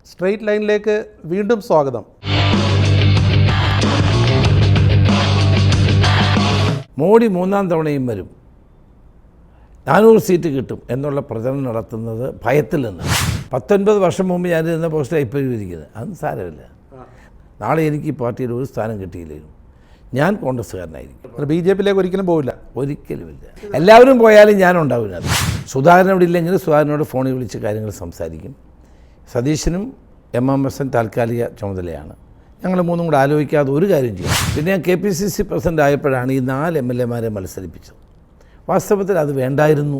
Straight ലൈനിലേക്ക് വീണ്ടും സ്വാഗതം. മോഡി മൂന്നാം തവണയും വരും, 400 സീറ്റ് കിട്ടും എന്നുള്ള പ്രചരണം നടത്തുന്നത് ഭയത്തിൽ നിന്നാണ്. 19 വർഷം മുമ്പ് ഞാൻ ഇരുന്ന പോസ്റ്റാണ് ഇപ്പോഴും ഇരിക്കുന്നത്. അതൊന്നും സാരമില്ല. നാളെ എനിക്ക് ഈ പാർട്ടിയിൽ ഒരു സ്ഥാനം കിട്ടിയില്ലായിരുന്നു. ഞാൻ കോൺഗ്രസ്സുകാരനായിരിക്കും. BJPയിലേക്ക് ഒരിക്കലും പോവില്ല. ഒരിക്കലുമില്ല. എല്ലാവരും പോയാലും ഞാനുണ്ടാവില്ല. സുധാകരൻ ഇവിടെ ഇല്ലെങ്കിൽ സുധാകരനോട് ഫോണിൽ വിളിച്ച് കാര്യങ്ങൾ സംസാരിക്കും. സതീശനും MMS താൽക്കാലിക ചുമതലയാണ്. ഞങ്ങൾ മൂന്നും കൂടെ ആലോചിക്കാതെ ഒരു കാര്യം ചെയ്യും. പിന്നെ ഞാൻ KPCC പ്രസിഡൻ്റ് ആയപ്പോഴാണ് ഈ 4 MLA മത്സരിപ്പിച്ചത്. വാസ്തവത്തിൽ അത് വേണ്ടായിരുന്നു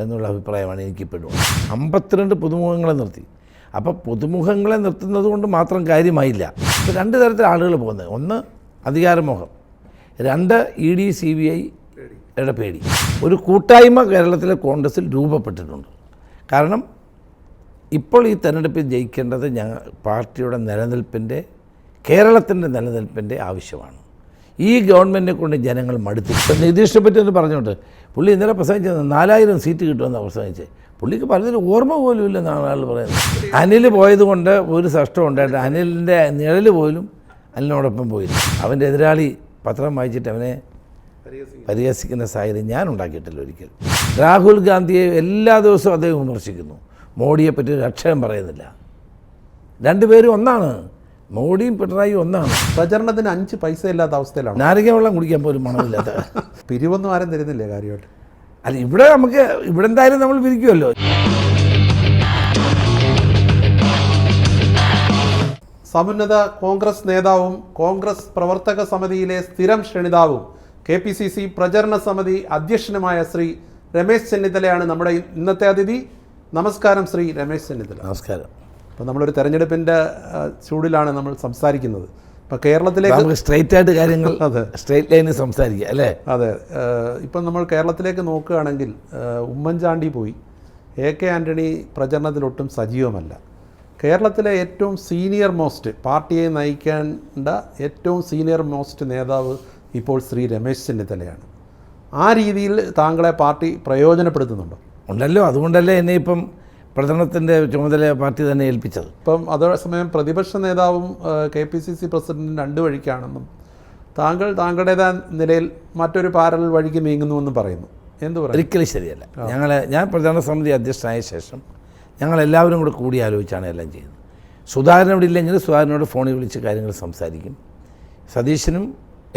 എന്നുള്ള അഭിപ്രായമാണ് എനിക്കിപ്പോഴും. 52 പുതുമുഖങ്ങളെ നിർത്തി. അപ്പോൾ പുതുമുഖങ്ങളെ നിർത്തുന്നത് കൊണ്ട് മാത്രം കാര്യമായില്ല. ഇപ്പോൾ 2 തരത്തിൽ ആളുകൾ പോകുന്നത്. ഒന്ന് അധികാരമോഹം, 2 ED CBIയുടെ പേടി. ഒരു കൂട്ടായ്മ കേരളത്തിലെ കോൺഗ്രസ്സിൽ രൂപപ്പെട്ടിട്ടുണ്ട്. കാരണം ഇപ്പോൾ ഈ തെരഞ്ഞെടുപ്പിൽ ജയിക്കേണ്ടത് പാർട്ടിയുടെ നിലനിൽപ്പിൻ്റെ, കേരളത്തിൻ്റെ നിലനിൽപ്പിൻ്റെ ആവശ്യമാണ്. ഈ ഗവൺമെൻറ്റിനെ കൊണ്ട് ജനങ്ങൾ മടുത്തു. നിതീഷിനെ പറ്റി ഒന്ന് പറഞ്ഞോട്ട്, പുള്ളി ഇന്നലെ പ്രസംഗിച്ചത് 4000 സീറ്റ് കിട്ടുമെന്നാണ് പ്രസംഗിച്ചത്. പുള്ളിക്ക് പലതിലും ഓർമ്മ പോലും ഇല്ലെന്നാണ് ആൾ പറയുന്നത്. അനിൽ പോയതുകൊണ്ട് ഒരു നഷ്ടം ഉണ്ടായിട്ട് അനിലിൻ്റെ നിഴൽ പോലും അനിലിനോടൊപ്പം പോയില്ല. അവൻ്റെ എതിരാളി പത്രം വായിച്ചിട്ട് അവനെ പരിഹസിക്കുന്ന സാഹചര്യം ഞാൻ ഉണ്ടാക്കിയിട്ടില്ല ഒരിക്കലും. രാഹുൽ ഗാന്ധിയെ എല്ലാ ദിവസവും അദ്ദേഹം വിമർശിക്കുന്നു. മോഡിയെപ്പറ്റി ഒരു അക്ഷരം പറയുന്നില്ല. രണ്ടുപേരും ഒന്നാണ്. മോഡിയും പിണറായിയും ഒന്നാണ്. പ്രചരണത്തിന് 5 പൈസ ഇല്ലാത്ത അവസ്ഥയിലാണ്. നാരങ്ങ വെള്ളം കുടിക്കാൻ പോലും മണമില്ലാത്ത. പിരിവൊന്നും ആരും തരുന്നില്ലേ കാര്യമായിട്ട്? അല്ല, ഇവിടെ എന്തായാലും നമ്മൾ പിരിക്കുമല്ലോ. സമുന്നത കോൺഗ്രസ് നേതാവും കോൺഗ്രസ് പ്രവർത്തക സമിതിയിലെ സ്ഥിരം ക്ഷണിതാവും KPCC പ്രചരണ സമിതി അധ്യക്ഷനുമായ ശ്രീ രമേശ് ചെന്നിത്തലയാണ് നമ്മുടെ ഇന്നത്തെ അതിഥി. നമസ്കാരം ശ്രീ രമേശ് ചെന്നിത്തല. നമസ്കാരം. അപ്പോൾ നമ്മളൊരു തെരഞ്ഞെടുപ്പിൻ്റെ ചൂടിലാണ് നമ്മൾ സംസാരിക്കുന്നത്. ഇപ്പോൾ കേരളത്തിലേക്ക് സ്ട്രെയിറ്റ് ആയിട്ട് കാര്യങ്ങൾ, അതെ, സ്ട്രെയിറ്റ് ലൈനിൽ സംസാരിക്കുക അല്ലേ? അതെ. ഇപ്പം നമ്മൾ കേരളത്തിലേക്ക് നോക്കുകയാണെങ്കിൽ ഉമ്മൻചാണ്ടി പോയി, AK ആൻ്റണി പ്രചരണത്തിലൊട്ടും സജീവമല്ല. കേരളത്തിലെ ഏറ്റവും സീനിയർ മോസ്റ്റ്, പാർട്ടിയെ നയിക്കേണ്ട ഏറ്റവും സീനിയർ മോസ്റ്റ് നേതാവ് ഇപ്പോൾ ശ്രീ രമേശ് ചെന്നിത്തലയാണ്. ആ രീതിയിൽ താങ്കളെ പാർട്ടി പ്രയോജനപ്പെടുത്തുന്നുണ്ടോ? ഉണ്ടല്ലോ. അതുകൊണ്ടല്ലേ എന്നെ ഇപ്പം പ്രചരണത്തിൻ്റെ ചുമതല പാർട്ടി തന്നെ ഏൽപ്പിച്ചത്. ഇപ്പം അതേസമയം പ്രതിപക്ഷ നേതാവും KPCC പ്രസിഡന്റും 2 വഴിക്കാണെന്നും താങ്കൾ താങ്കളുടേതായ നിലയിൽ മറ്റൊരു പാരലൽ വഴിക്ക് നീങ്ങുന്നുവെന്നും പറയുന്നു. എന്ത് പറയും? ഒരിക്കലും ശരിയല്ല. ഞാൻ പ്രചരണ സമിതി അധ്യക്ഷനായ ശേഷം ഞങ്ങളെല്ലാവരും കൂടെ കൂടി ആലോചിച്ചാണ് എല്ലാം ചെയ്യുന്നത്. സുധാകരൻ ഇവിടെ ഇല്ലെങ്കിൽ സുധാകരനോട് ഫോണിൽ വിളിച്ച് കാര്യങ്ങൾ സംസാരിക്കും. സതീശനും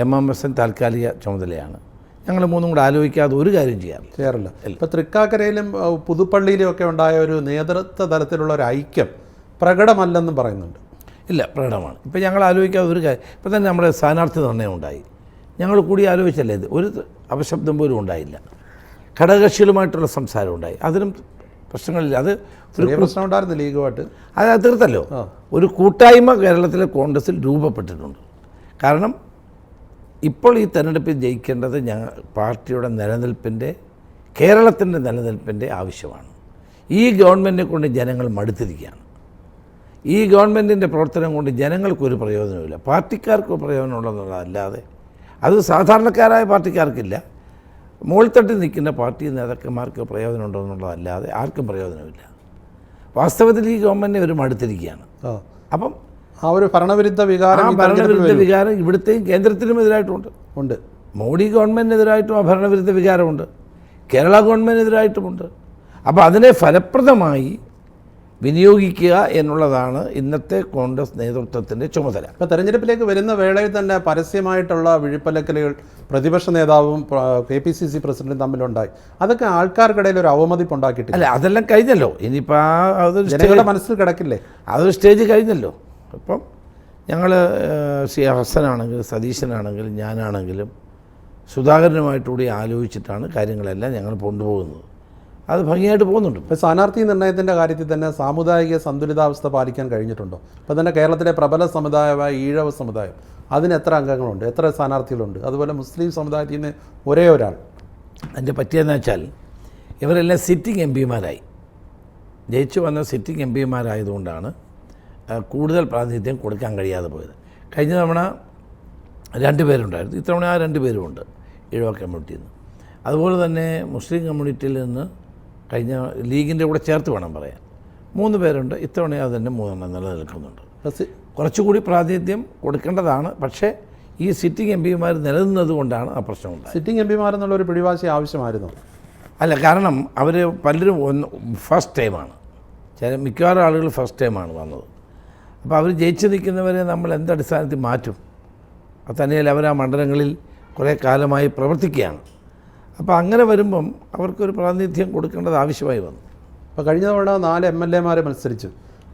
MMS താൽക്കാലിക ചുമതലയാണ്. ഞങ്ങൾ മൂന്നും കൂടെ ആലോചിക്കാതെ ഒരു കാര്യം ചെയ്യാറില്ല. ഇപ്പോൾ തൃക്കാക്കരയിലും പുതുപ്പള്ളിയിലും ഒക്കെ ഉണ്ടായ ഒരു നേതൃത്വ തലത്തിലുള്ള ഒരു ഐക്യം പ്രകടമല്ലെന്നും പറയുന്നുണ്ട്. ഇല്ല, പ്രകടമാണ്. ഇപ്പോൾ ഞങ്ങൾ ആലോചിക്കാതെ ഒരു കാര്യം. ഇപ്പോൾ തന്നെ നമ്മുടെ സ്ഥാനാർത്ഥി നിർണ്ണയം ഉണ്ടായി. ഞങ്ങൾ കൂടി ആലോചിച്ചല്ലേ ഇത്. ഒരു അപശബ്ദം പോലും ഉണ്ടായില്ല. ഘടകകക്ഷികളുമായിട്ടുള്ള സംസാരം ഉണ്ടായി. അതിനും പ്രശ്നങ്ങളില്ല. അത് ഒരു പ്രശ്നം ഉണ്ടായിരുന്നു ലീഗുമായിട്ട്. അത് തീർത്തല്ലോ. ഒരു കൂട്ടായ്മ കേരളത്തിലെ കോൺഗ്രസ്സിൽ രൂപപ്പെട്ടിട്ടുണ്ട്. കാരണം ഇപ്പോൾ ഈ തെരഞ്ഞെടുപ്പിൽ ജയിക്കേണ്ടത് പാർട്ടിയുടെ നിലനിൽപ്പിൻ്റെ, കേരളത്തിൻ്റെ നിലനിൽപ്പിൻ്റെ ആവശ്യമാണ്. ഈ ഗവൺമെൻറ്റിനെ കൊണ്ട് ജനങ്ങൾ മടുത്തിരിക്കുകയാണ്. ഈ ഗവൺമെൻറ്റിൻ്റെ പ്രവർത്തനം കൊണ്ട് ജനങ്ങൾക്കൊരു പ്രയോജനമില്ല. പാർട്ടിക്കാർക്ക് പ്രയോജനമുള്ളതല്ലാതെ, അത് സാധാരണക്കാരായ പാർട്ടിക്കാർക്കില്ല. മുകൾത്തട്ടിൽ നിൽക്കുന്ന പാർട്ടി നേതാക്കന്മാർക്ക് പ്രയോജനമുണ്ടോ എന്നുള്ളതല്ലാതെ ആർക്കും പ്രയോജനമില്ല. വാസ്തവത്തിൽ ഈ ഗവൺമെൻറ്റിനെ ഒരു മടുത്തിരിക്കുകയാണ്. അപ്പം ആ ഒരു ഭരണവിരുദ്ധ വികാരം ഇവിടുത്തെയും കേന്ദ്രത്തിനും എതിരായിട്ടുമുണ്ട്. മോഡി ഗവൺമെൻറ്റിനെതിരായിട്ടും ആ ഭരണവിരുദ്ധ വികാരമുണ്ട്. കേരള ഗവൺമെൻറ്റിനെതിരായിട്ടുമുണ്ട്. അപ്പോൾ അതിനെ ഫലപ്രദമായി വിനിയോഗിക്കുക എന്നുള്ളതാണ് ഇന്നത്തെ കോൺഗ്രസ് നേതൃത്വത്തിൻ്റെ ചുമതല. ഇപ്പോൾ തെരഞ്ഞെടുപ്പിലേക്ക് വരുന്ന വേളയിൽ തന്നെ പരസ്യമായിട്ടുള്ള വിഴുപ്പലക്കലുകൾ പ്രതിപക്ഷ നേതാവും KPCC പ്രസിഡന്റും തമ്മിലുണ്ടായി. അതൊക്കെ ആൾക്കാർക്കിടയിൽ ഒരു അവമതിപ്പ് ഉണ്ടാക്കിയിട്ടില്ല. അല്ല, അതെല്ലാം കഴിഞ്ഞല്ലോ. ഇനിയിപ്പോൾ ജനങ്ങളുടെ മനസ്സിൽ കിടക്കില്ലേ? അതൊരു സ്റ്റേജ് കഴിഞ്ഞല്ലോ. ഇപ്പം ഞങ്ങൾ ശ്രീ ഹസനാണെങ്കിലും സതീശനാണെങ്കിലും ഞാനാണെങ്കിലും സുധാകരനുമായിട്ടുകൂടി ആലോചിച്ചിട്ടാണ് കാര്യങ്ങളെല്ലാം ഞങ്ങൾ കൊണ്ടുപോകുന്നത്. അത് ഭംഗിയായിട്ട് പോകുന്നുണ്ട്. ഇപ്പോൾ സ്ഥാനാർത്ഥി നിർണ്ണയത്തിൻ്റെ കാര്യത്തിൽ തന്നെ സാമുദായിക സന്തുലിതാവസ്ഥ പാലിക്കാൻ കഴിഞ്ഞിട്ടുണ്ടോ? ഇപ്പോൾ തന്നെ കേരളത്തിലെ പ്രബല സമുദായമായ ഈഴവ സമുദായം, അതിന് എത്ര അംഗങ്ങളുണ്ട്, എത്ര സ്ഥാനാർത്ഥികളുണ്ട്? അതുപോലെ മുസ്ലിം സമുദായത്തിൽ നിന്ന് ഒരേ ഒരാൾ. അതിൻ്റെ പറ്റിയെന്ന് വെച്ചാൽ ഇവരെല്ലാം സിറ്റിംഗ് MPമാരായി, ജയിച്ചു വന്ന സിറ്റിംഗ് MPമാരായതുകൊണ്ടാണ് കൂടുതൽ പ്രാതിനിധ്യം കൊടുക്കാൻ കഴിയാതെ പോയത്. കഴിഞ്ഞ തവണ 2 പേരുണ്ടായിരുന്നു. ഇത്തവണ ആ 2 പേരുമുണ്ട് ഈഴവ കമ്മ്യൂണിറ്റിയിൽ നിന്ന്. അതുപോലെ തന്നെ മുസ്ലിം കമ്മ്യൂണിറ്റിയിൽ നിന്ന് കഴിഞ്ഞ ലീഗിൻ്റെ കൂടെ ചേർത്ത് വേണം പറയാൻ 3 പേരുണ്ട്. ഇത്തവണ അത് തന്നെ 3 നിലനിൽക്കുന്നുണ്ട്. പ്രസി- കുറച്ചുകൂടി പ്രാതിനിധ്യം കൊടുക്കേണ്ടതാണ്. പക്ഷേ ഈ സിറ്റിംഗ് എം പിമാർ നിലനിന്നത് കൊണ്ടാണ് ആ പ്രശ്നമുണ്ടായത്. സിറ്റിംഗ് എം പിമാരെന്നുള്ളൊരു പിടിവാശി ആവശ്യമായിരുന്നു. അല്ല, കാരണം അവർ പലരും ഫസ്റ്റ് ടൈമാണ്. മിക്കവാറും ആളുകൾ ഫസ്റ്റ് ടൈമാണ് വന്നത്. അപ്പോൾ അവർ ജയിച്ചു നിൽക്കുന്നവരെ നമ്മൾ എന്തടിസ്ഥാനത്തിൽ മാറ്റും? അത് തന്നെയല്ല, അവർ ആ മണ്ഡലങ്ങളിൽ കുറേ കാലമായി പ്രവർത്തിക്കുകയാണ്. അപ്പോൾ അങ്ങനെ വരുമ്പം അവർക്കൊരു പ്രാതിനിധ്യം കൊടുക്കേണ്ടത് ആവശ്യമായി വന്നു. അപ്പോൾ കഴിഞ്ഞ തവണ 4 MLA മത്സരിച്ചു.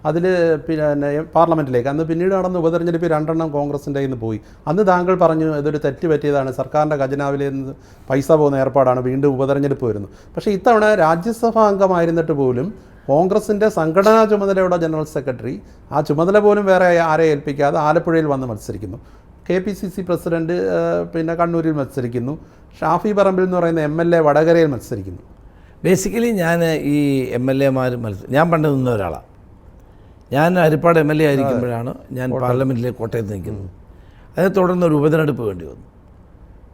അതിൽ പിന്നെ പാർലമെൻറ്റിലേക്ക് അന്ന് പിന്നീട് നടന്ന ഉപതെരഞ്ഞെടുപ്പിൽ 2 കോൺഗ്രസിൻ്റെ കയ്യിൽ നിന്ന് പോയി. അന്ന് താങ്കൾ പറഞ്ഞു ഇതൊരു തെറ്റ് പറ്റിയതാണ്, സർക്കാരിൻ്റെ ഖജനാവിൽ നിന്ന് പൈസ പോകുന്ന ഏർപ്പാടാണ്, വീണ്ടും ഉപതെരഞ്ഞെടുപ്പ് വരുന്നു. പക്ഷേ ഇത്തവണ രാജ്യസഭാ അംഗമായിരുന്നിട്ട് പോലും കോൺഗ്രസിൻ്റെ സംഘടനാ ചുമതലയുടെ ജനറൽ സെക്രട്ടറി ആ ചുമതല പോലും വേറെ ആരെ ഏൽപ്പിക്കാതെ ആലപ്പുഴയിൽ വന്ന് മത്സരിക്കുന്നു. KPCC പ്രസിഡന്റ് പിന്നെ കണ്ണൂരിൽ മത്സരിക്കുന്നു. ഷാഫി പറമ്പിൽ എന്ന് പറയുന്ന MLA വടകരയിൽ മത്സരിക്കുന്നു. ബേസിക്കലി ഞാൻ ഈ MLA ഞാൻ പണ്ട് നിന്ന ഒരാളാണ്. ഞാൻ ഹരിപ്പാട് MLA ആയിരിക്കുമ്പോഴാണ് ഞാൻ പാർലമെൻറ്റിലേക്ക് കോട്ടയത്ത് നിൽക്കുന്നത്. അതിനെ തുടർന്ന് ഒരു ഉപതെരഞ്ഞെടുപ്പ് വേണ്ടി വന്നു.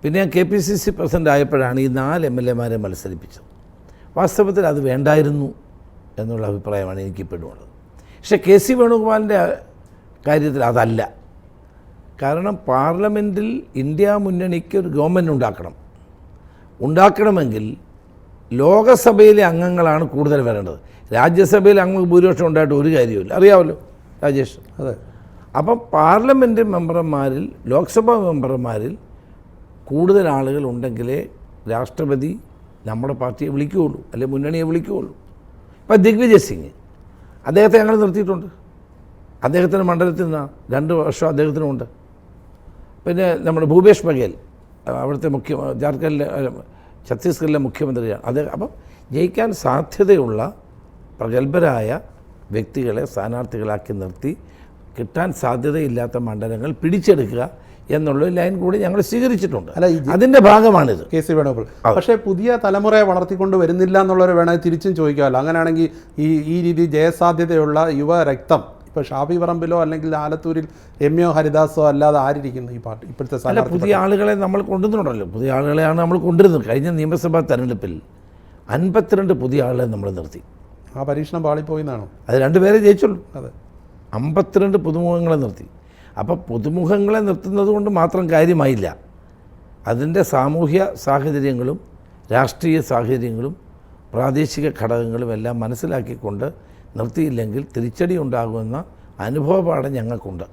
പിന്നെ ഞാൻ KPCC പ്രസിഡൻ്റ് ആയപ്പോഴാണ് ഈ 4 MLA മത്സരിപ്പിച്ചത്. വാസ്തവത്തിൽ അത് വേണ്ടായിരുന്നു എന്നുള്ള അഭിപ്രായമാണ് എനിക്കിപ്പോഴും ഉള്ളത്. പക്ഷേ KC വേണുഗോപാലിൻ്റെ കാര്യത്തിൽ അതല്ല. കാരണം പാർലമെൻറ്റിൽ ഇന്ത്യ മുന്നണിക്ക് ഒരു ഗവൺമെൻറ് ഉണ്ടാക്കണമെങ്കിൽ ലോകസഭയിലെ അംഗങ്ങളാണ് കൂടുതൽ വരേണ്ടത്. രാജ്യസഭയിൽ അംഗങ്ങൾക്ക് ഭൂരിപക്ഷം ഉണ്ടായിട്ട് ഒരു കാര്യമില്ല, അറിയാമല്ലോ രാജേഷ്. അതെ. അപ്പം പാർലമെൻറ്റ് മെമ്പർമാരിൽ, ലോക്സഭാ മെമ്പർമാരിൽ കൂടുതൽ ആളുകൾ ഉണ്ടെങ്കിലേ രാഷ്ട്രപതി നമ്മുടെ പാർട്ടിയെ വിളിക്കുകയുള്ളൂ, അല്ലെങ്കിൽ മുന്നണിയെ വിളിക്കുകയുള്ളൂ. ഇപ്പം ദിഗ്വിജയ് സിംഗ്, അദ്ദേഹത്തെ ഞങ്ങൾ നിർത്തിയിട്ടുണ്ട്. അദ്ദേഹത്തിൻ്റെ മണ്ഡലത്തിൽ നിന്നാണ് 2 വർഷം അദ്ദേഹത്തിനുമുണ്ട്. പിന്നെ നമ്മുടെ ഭൂപേഷ് ബഘേൽ, അവിടുത്തെ ജാർഖണ്ഡിലെ ഛത്തീസ്ഗഡിലെ മുഖ്യമന്ത്രിയാണ് അദ്ദേഹം. അപ്പം ജയിക്കാൻ സാധ്യതയുള്ള പ്രഗത്ഭരായ വ്യക്തികളെ സ്ഥാനാർത്ഥികളാക്കി നിർത്തി കിട്ടാൻ സാധ്യതയില്ലാത്ത മണ്ഡലങ്ങൾ പിടിച്ചെടുക്കുക എന്നുള്ള ലൈൻ കൂടി ഞങ്ങൾ സ്വീകരിച്ചിട്ടുണ്ട്. അല്ല, അതിൻ്റെ ഭാഗമാണിത്. KC വേണുഗോപാൽ. പക്ഷേ പുതിയ തലമുറയെ വളർത്തിക്കൊണ്ട് വരുന്നില്ല എന്നുള്ളവർ വേണമെങ്കിൽ തിരിച്ചും ചോദിക്കാമല്ലോ. അങ്ങനെയാണെങ്കിൽ ഈ രീതി ജയസാധ്യതയുള്ള യുവരക്തം ഇപ്പോൾ ഷാഫി പറമ്പിലോ അല്ലെങ്കിൽ ആലത്തൂരിൽ രമ്യോ ഹരിദാസോ അല്ലാതെ ആരിയിരിക്കുന്നു ഈ പാർട്ടി ഇപ്പോഴത്തെ? അല്ല, പുതിയ ആളുകളെ നമ്മൾ കൊണ്ടുവന്നുണ്ടല്ലോ. പുതിയ ആളുകളെയാണ് നമ്മൾ കൊണ്ടുവരുന്നത്. കഴിഞ്ഞ നിയമസഭാ തെരഞ്ഞെടുപ്പിൽ 52 പുതിയ ആളുകളെ നമ്മൾ നിർത്തി. ആ പരീക്ഷണം പാളിപ്പോയി എന്നാണോ? അത് 2 പേരെ ജയിച്ചുള്ളൂ. അതെ. 52 പുതുമുഖങ്ങളെ നിർത്തി. അപ്പോൾ പുതുമുഖങ്ങളെ നിർത്തുന്നത് കൊണ്ട് മാത്രം കാര്യമായില്ല. അതിൻ്റെ സാമൂഹ്യ സാഹചര്യങ്ങളും രാഷ്ട്രീയ സാഹചര്യങ്ങളും പ്രാദേശിക ഘടകങ്ങളും എല്ലാം മനസ്സിലാക്കിക്കൊണ്ട് നിർത്തിയില്ലെങ്കിൽ തിരിച്ചടി ഉണ്ടാകുമെന്ന അനുഭവപാഠം ഞങ്ങൾക്കുണ്ട്.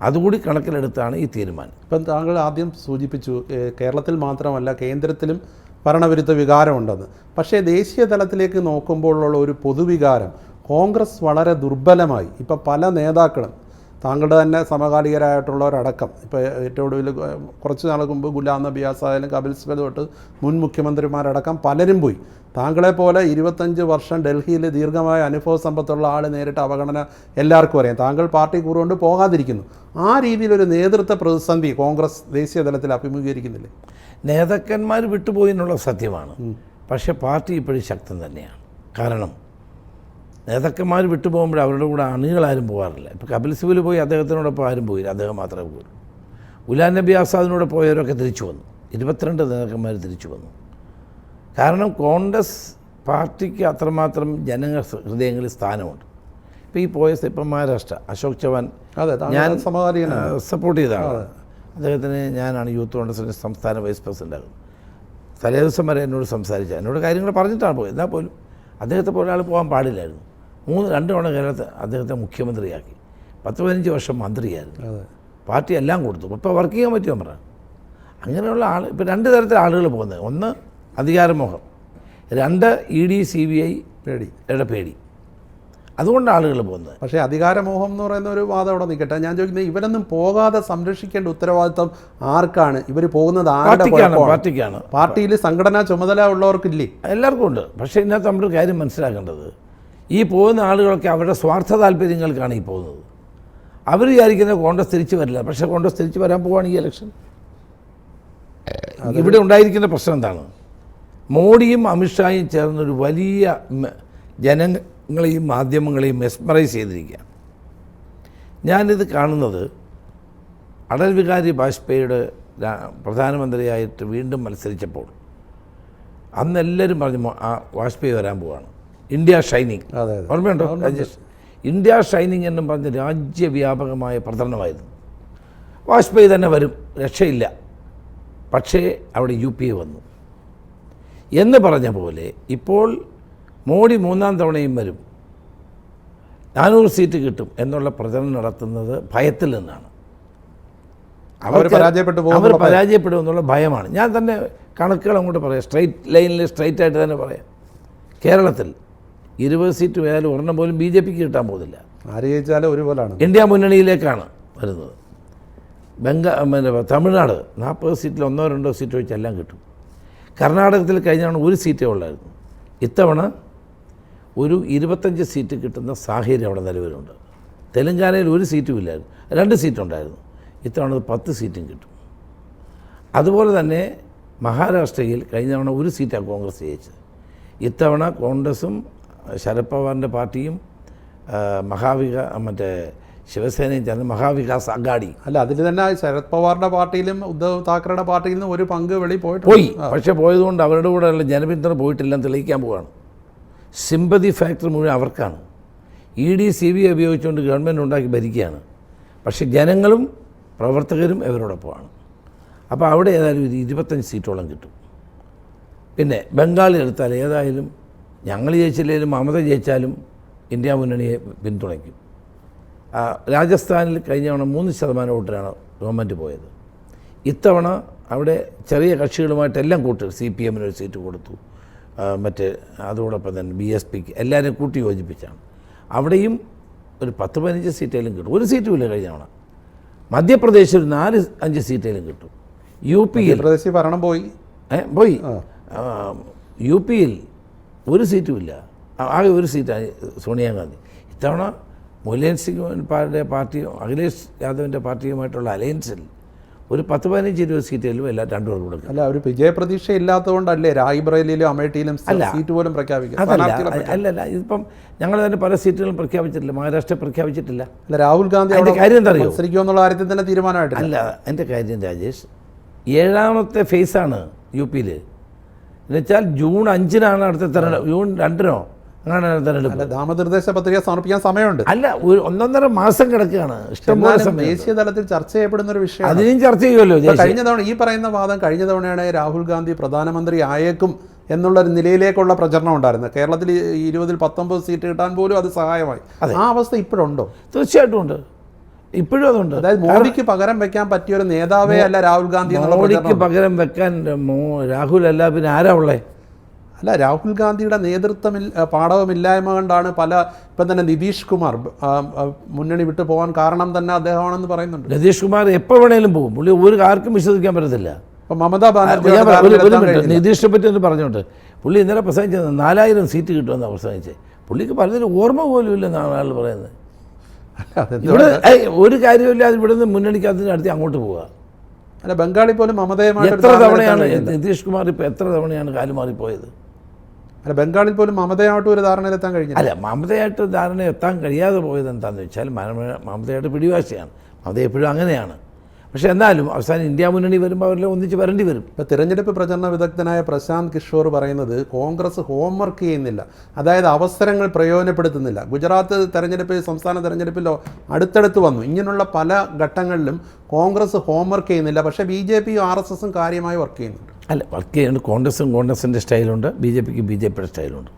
അതുകൂടി കണക്കിലെടുത്താണ് ഈ തീരുമാനം. ഇപ്പം താങ്കൾ ആദ്യം സൂചിപ്പിച്ചു കേരളത്തിൽ മാത്രമല്ല കേന്ദ്രത്തിലും ഭരണവിരുദ്ധ വികാരമുണ്ടെന്ന്. പക്ഷേ ദേശീയ തലത്തിലേക്ക് നോക്കുമ്പോഴുള്ള ഒരു പൊതുവികാരം കോൺഗ്രസ് വളരെ ദുർബലമായി. ഇപ്പോൾ പല നേതാക്കളും താങ്കളുടെ തന്നെ സമകാലികരായിട്ടുള്ളവരടക്കം, ഇപ്പോൾ ഏറ്റവും ഒടുവിൽ കുറച്ച് നാൾക്ക് മുമ്പ് ഗുലാം നബി ആസാദായാലും കപിൽ സിബൽ തൊട്ട് മുൻ മുഖ്യമന്ത്രിമാരടക്കം പലരും പോയി. താങ്കളെപ്പോലെ 25 വർഷം ഡൽഹിയിൽ ദീർഘമായ അനുഭവ സമ്പത്തുള്ള ആൾ നേരിട്ട് അവഗണന എല്ലാവർക്കും അറിയാം. താങ്കൾ പാർട്ടി കൂറുകൊണ്ട് പോകാതിരിക്കുന്നു. ആ രീതിയിലൊരു നേതൃത്വ പ്രതിസന്ധി കോൺഗ്രസ് ദേശീയ തലത്തിൽ അഭിമുഖീകരിക്കുന്നില്ലേ? നേതാക്കന്മാർ വിട്ടുപോയി എന്നുള്ളത് സത്യമാണ്. പക്ഷേ പാർട്ടി ഇപ്പോഴും ശക്തം തന്നെയാണ്. കാരണം നേതാക്കന്മാർ വിട്ടുപോകുമ്പോൾ അവരുടെ കൂടെ അണികളാരും പോകാറില്ല. ഇപ്പോൾ കപിൽ സിബൽ പോയി, അദ്ദേഹത്തിനോടൊപ്പം ആരും പോയില്ല, അദ്ദേഹം മാത്രമേ പോയുള്ളൂ. ഗുലാം നബി ആസാദിനോട് പോയവരൊക്കെ തിരിച്ചു വന്നു. 22 നേതാക്കന്മാർ തിരിച്ചു വന്നു. കാരണം കോൺഗ്രസ് പാർട്ടിക്ക് അത്രമാത്രം ഹൃദയങ്ങളിൽ സ്ഥാനമുണ്ട്. ഇപ്പോൾ ഈ പോയ ഇപ്പം മഹാരാഷ്ട്ര അശോക് ചവാൻ ഞാൻ സപ്പോർട്ട് ചെയ്തതാണ്. അദ്ദേഹത്തിന് ഞാനാണ് യൂത്ത് കോൺഗ്രസിൻ്റെ സംസ്ഥാന വൈസ് പ്രസിഡൻ്റാകുന്നത്. തലേ ദിവസം വരെ എന്നോട് സംസാരിച്ച എന്നോട് കാര്യങ്ങൾ പറഞ്ഞിട്ടാണ് പോയത്. എന്നാൽ പോലും അദ്ദേഹത്തെ പോലെ ആൾ പോകാൻ പാടില്ലായിരുന്നു. 2 തവണ കേരളത്തെ അദ്ദേഹത്തെ മുഖ്യമന്ത്രിയാക്കി. 10-15 വർഷം മന്ത്രിയായിരുന്നു. പാർട്ടി എല്ലാം കൊടുത്തു. ഇപ്പോൾ വർക്ക് ചെയ്യാൻ പറ്റുമോ പറഞ്ഞു. അങ്ങനെയുള്ള ആൾ ഇപ്പോൾ 2 തരത്തിൽ ആളുകൾ പോകുന്നത്. ഒന്ന് അധികാരമോഹം, 2 ED CBI പേടി. അതുകൊണ്ട് ആളുകൾ പോകുന്നത്. പക്ഷേ അധികാരമോഹം എന്ന് പറയുന്ന ഒരു വാദം അവിടെ നിൽക്കട്ടെ. ഞാൻ ചോദിക്കുന്നത്, ഇവരൊന്നും പോകാതെ സംരക്ഷിക്കേണ്ട ഉത്തരവാദിത്വം ആർക്കാണ്? ഇവർ പോകുന്നത് പാർട്ടിക്കാണ്. പാർട്ടിയിൽ സംഘടനാ ചുമതല ഉള്ളവർക്കില്ലേ? എല്ലാവർക്കും ഉണ്ട്. പക്ഷേ ഇതിനകത്ത് നമ്മൾ കാര്യം മനസ്സിലാക്കേണ്ടത്, ഈ പോകുന്ന ആളുകളൊക്കെ അവരുടെ സ്വാർത്ഥ താല്പര്യങ്ങൾക്കാണ് ഈ പോകുന്നത്. അവർ വിചാരിക്കുന്നത് കോൺഗ്രസ് തിരിച്ചു വരില്ല. പക്ഷേ കോൺഗ്രസ് തിരിച്ചു വരാൻ പോവുകയാണ് ഈ ഇലക്ഷൻ. ഇവിടെ ഉണ്ടായിരിക്കുന്ന പ്രശ്നം എന്താണ്? മോഡിയും അമിത്ഷായും ചേർന്നൊരു വലിയ ജനങ്ങളെയും മാധ്യമങ്ങളെയും മെസ്മറൈസ് ചെയ്തിരിക്കുക. ഞാനിത് കാണുന്നത് അടൽ ബിഹാരി വാജ്പേയിയുടെ പ്രധാനമന്ത്രിയായിട്ട് വീണ്ടും മത്സരിച്ചപ്പോൾ അന്നെല്ലാവരും പറഞ്ഞു വാജ്പേയി വരാൻ പോവാണ്. India shining. അതെ. ഓർമ്മയുണ്ടോ രാജേഷ്? ഇന്ത്യ ഷൈനിങ് എന്നും പറഞ്ഞ് രാജ്യവ്യാപകമായ പ്രചരണമായിരുന്നു. വാജ്പേയി തന്നെ വരും, രക്ഷയില്ല. പക്ഷേ അവിടെ UPA വന്നു എന്ന് പറഞ്ഞ പോലെ ഇപ്പോൾ മോഡി 3ാം തവണയും വരും, 400 സീറ്റ് കിട്ടും എന്നുള്ള പ്രചരണം നടത്തുന്നത് ഭയത്തിൽ നിന്നാണ്. അവർ പരാജയപ്പെടുമെന്നുള്ള ഭയമാണ്. ഞാൻ തന്നെ കണക്കുകൾ അങ്ങോട്ട് പറയാം, സ്ട്രൈറ്റ് ലൈനിൽ സ്ട്രൈറ്റ് ആയിട്ട് തന്നെ പറയാം. കേരളത്തിൽ 20 സീറ്റ് പോയാലും ഒരെണ്ണം പോലും BJPക്ക് കിട്ടാൻ പോകുന്നില്ല. ആര് ജയിച്ചാലും ഒരുപോലാണ്. ഇന്ത്യ മുന്നണിയിലേക്കാണ് വരുന്നത്. തമിഴ്നാട് 40 സീറ്റിൽ 1-2 സീറ്റ് വെച്ച് എല്ലാം കിട്ടും. കർണാടകത്തിൽ കഴിഞ്ഞാണ് 1 സീറ്റേ ഉള്ളായിരുന്നു. ഇത്തവണ ഒരു 25 സീറ്റ് കിട്ടുന്ന സാഹചര്യം അവിടെ നിലവിലുണ്ട്. തെലങ്കാനയിൽ 1 സീറ്റും ഇല്ലായിരുന്നു, 2 സീറ്റുണ്ടായിരുന്നു. ഇത്തവണ 10 സീറ്റും കിട്ടും. അതുപോലെ തന്നെ മഹാരാഷ്ട്രയിൽ കഴിഞ്ഞ തവണ 1 സീറ്റാണ് കോൺഗ്രസ് ജയിച്ചത്. ഇത്തവണ കോൺഗ്രസും ശരത് പവാറിൻ്റെ പാർട്ടിയും ശിവസേനയും ചേർന്ന് മഹാവികാസ് അഗാഡി. അല്ല, അതിൽ തന്നെ ശരത് പവാറിൻ്റെ പാർട്ടിയിലും ഉദ്ധവ് താക്കറയുടെ പാർട്ടിയിൽ നിന്ന് ഒരു പങ്ക് പോയി. പക്ഷേ പോയതുകൊണ്ട് അവരുടെ കൂടെയുള്ള ജനപിന്തുണ പോയിട്ടില്ലെന്ന് തെളിയിക്കാൻ പോവുകയാണ്. സിമ്പതി ഫാക്ടർ മുഴുവൻ അവർക്കാണ്. ED CBI ഉപയോഗിച്ചുകൊണ്ട് ഗവൺമെൻറ് ഉണ്ടാക്കി ഭരിക്കുകയാണ്. പക്ഷേ ജനങ്ങളും പ്രവർത്തകരും ഇവരോടൊപ്പമാണ്. അപ്പോൾ അവിടെ ഏതായാലും 25 സീറ്റോളം കിട്ടും. പിന്നെ ബംഗാളിൽ എടുത്താൽ ഏതായാലും ഞങ്ങൾ ജയിച്ചില്ലെങ്കിലും മമത ജയിച്ചാലും ഇന്ത്യ മുന്നണിയെ പിന്തുണയ്ക്കും. രാജസ്ഥാനിൽ കഴിഞ്ഞ തവണ 3% വോട്ടിനാണ് ഗവൺമെൻറ് പോയത്. ഇത്തവണ അവിടെ ചെറിയ കക്ഷികളുമായിട്ടെല്ലാം കൂട്ടി CPM ഒരു സീറ്റ് കൊടുത്തു, അതോടൊപ്പം തന്നെ BSPക്ക് എല്ലാവരും കൂട്ടി യോജിപ്പിച്ചാണ്. അവിടെയും ഒരു 10-15 സീറ്റേലും കിട്ടും. 1 സീറ്റുമില്ല കഴിഞ്ഞ തവണ. മധ്യപ്രദേശിൽ 4-5 സീറ്റേലും കിട്ടും. UPയിൽ ഭരണം പോയി. UPയിൽ 1 സീറ്റുമില്ല, ആകെ 1 സീറ്റാണ് സോണിയാഗാന്ധി. ഇത്തവണ മുലായം സിംഗ് പാർട്ടിയും അഖിലേഷ് യാദവിൻ്റെ പാർട്ടിയുമായിട്ടുള്ള അലയൻസിൽ ഒരു 10-15-20 സീറ്റുകളും എല്ലാം രണ്ടുപേർക്കും കൊടുക്കും. അല്ല, ഒരു വിജയപ്രതീക്ഷ ഇല്ലാത്തതുകൊണ്ടല്ലേ റായ്ബറേലിയിലും അമേഠിയിലും സീറ്റ് പോലും പ്രഖ്യാപിക്കും? അല്ലല്ല, ഇതിപ്പം ഞങ്ങൾ തന്നെ പല സീറ്റുകളും പ്രഖ്യാപിച്ചിട്ടില്ല. മഹാരാഷ്ട്ര പ്രഖ്യാപിച്ചിട്ടില്ല. അല്ല, രാഹുൽ ഗാന്ധി കാര്യം എന്താ അറിയോ? മത്സരിക്കുമെന്നുള്ള കാര്യത്തിൽ തന്നെ തീരുമാനമായിട്ടില്ല. അല്ല, എൻ്റെ കാര്യം രാജേഷ്, 7ാമത്തെ ഫേസാണ് UPയിൽ. എന്നുവെച്ചാൽ ജൂൺ 5-നാണ് അടുത്ത തെരഞ്ഞെടുപ്പ്, ജൂൺ 2-നോ അങ്ങനെ തെരഞ്ഞെടുപ്പ്. നാമനിർദ്ദേശ പത്രിക സമർപ്പിക്കാൻ സമയമുണ്ട്. അല്ല, 1.5 മാസം കിടക്കുകയാണ്. ഇഷ്ടംപോലെ ദേശീയ തലത്തിൽ ചർച്ച ചെയ്യപ്പെടുന്ന ഒരു വിഷയം. അതിനും ചർച്ച ചെയ്യുമല്ലോ. കഴിഞ്ഞ തവണ ഈ പറയുന്ന വാദം കഴിഞ്ഞ തവണയാണ് രാഹുൽ ഗാന്ധി പ്രധാനമന്ത്രി ആയേക്കും എന്നുള്ളൊരു നിലയിലേക്കുള്ള പ്രചരണം ഉണ്ടായിരുന്നു. കേരളത്തിൽ 20-ൽ 19 സീറ്റ് കിട്ടാൻ പോലും അത് സഹായമായി. ആ അവസ്ഥ ഇപ്പോഴുണ്ടോ? തീർച്ചയായിട്ടും ഉണ്ട്, ഇപ്പോഴും അതുണ്ട്. അതായത് മോദിക്ക് പകരം വെക്കാൻ പറ്റിയ ഒരു നേതാവേ അല്ല രാഹുൽ ഗാന്ധി. മോദിക്ക് പകരം വെക്കാൻ രാഹുൽ അല്ല, പിന്നെ ആരാ ഉള്ളേ? അല്ല, രാഹുൽ ഗാന്ധിയുടെ പാടവമില്ലായ്മ കൊണ്ടാണ് ഇപ്പം തന്നെ നിതീഷ് കുമാർ മുന്നണി വിട്ടു പോകാൻ കാരണം തന്നെ അദ്ദേഹമാണെന്ന് പറയുന്നുണ്ട്. നിതീഷ് കുമാർ എപ്പോൾ വേണേലും പോകും. പുള്ളി ആർക്കും വിശ്വസിക്കാൻ പറ്റത്തില്ല. ഇപ്പം മമതാ ബാനർജി നിതീഷിനെ പറ്റി ഒന്ന് പറഞ്ഞോട്ട്, പുള്ളി ഇന്നലെ പ്രസംഗിച്ചത് 4000 സീറ്റ് കിട്ടുമെന്നാണ് പ്രസംഗിച്ചത്. പുള്ളിക്ക് പലതിനും ഓർമ്മ പോലും ഇല്ലെന്നാണ് ആൾ പറയുന്നത്. ഇവിടെ ഒരു കാര്യമില്ലാതെ ഇവിടെ നിന്ന് മുന്നണിക്കകത്തിന് അടുത്ത് അങ്ങോട്ട് പോവുക. അല്ല, ബംഗാളിൽ പോലും മമതയുമായിട്ട് എത്ര തവണയാണ് നിതീഷ് കുമാർ ഇപ്പോൾ എത്ര തവണയാണ് കാലുമാറിപ്പോയത്? അല്ല, ബംഗാളിൽ പോലും മമതയായിട്ട് ഒരു ധാരണയിലെത്താൻ കഴിഞ്ഞു. അല്ല, മമതയായിട്ട് ധാരണ എത്താൻ കഴിയാതെ പോയത് എന്താണെന്ന് വെച്ചാൽ മമതയായിട്ട് പിടിവാശിയാണ്. മമത എപ്പോഴും അങ്ങനെയാണ്. പക്ഷേ എന്നാലും അവസാനം ഇന്ത്യ മുന്നണി വരുമ്പോൾ അവരെല്ലാം ഒന്നിച്ച് വരേണ്ടി വരും. ഇപ്പോൾ തിരഞ്ഞെടുപ്പ് പ്രചരണ വിദഗ്ധനായ പ്രശാന്ത് കിഷോർ പറയുന്നത് കോൺഗ്രസ് ഹോംവർക്ക് ചെയ്യുന്നില്ല, അതായത് അവസരങ്ങൾ പ്രയോജനപ്പെടുത്തുന്നില്ല. ഗുജറാത്ത് തെരഞ്ഞെടുപ്പ്, സംസ്ഥാന തെരഞ്ഞെടുപ്പിലോ അടുത്തടുത്ത് വന്നു. ഇങ്ങനെയുള്ള പല ഘട്ടങ്ങളിലും കോൺഗ്രസ് ഹോംവർക്ക് ചെയ്യുന്നില്ല. പക്ഷേ BJPയും RSSും കാര്യമായി വർക്ക് ചെയ്യുന്നുണ്ട്. അല്ല, വർക്ക് ചെയ്യുന്നുണ്ട്. കോൺഗ്രസിൻ്റെ സ്റ്റൈലുണ്ട്, BJPക്ക് BJPയുടെ സ്റ്റൈലുണ്ട്.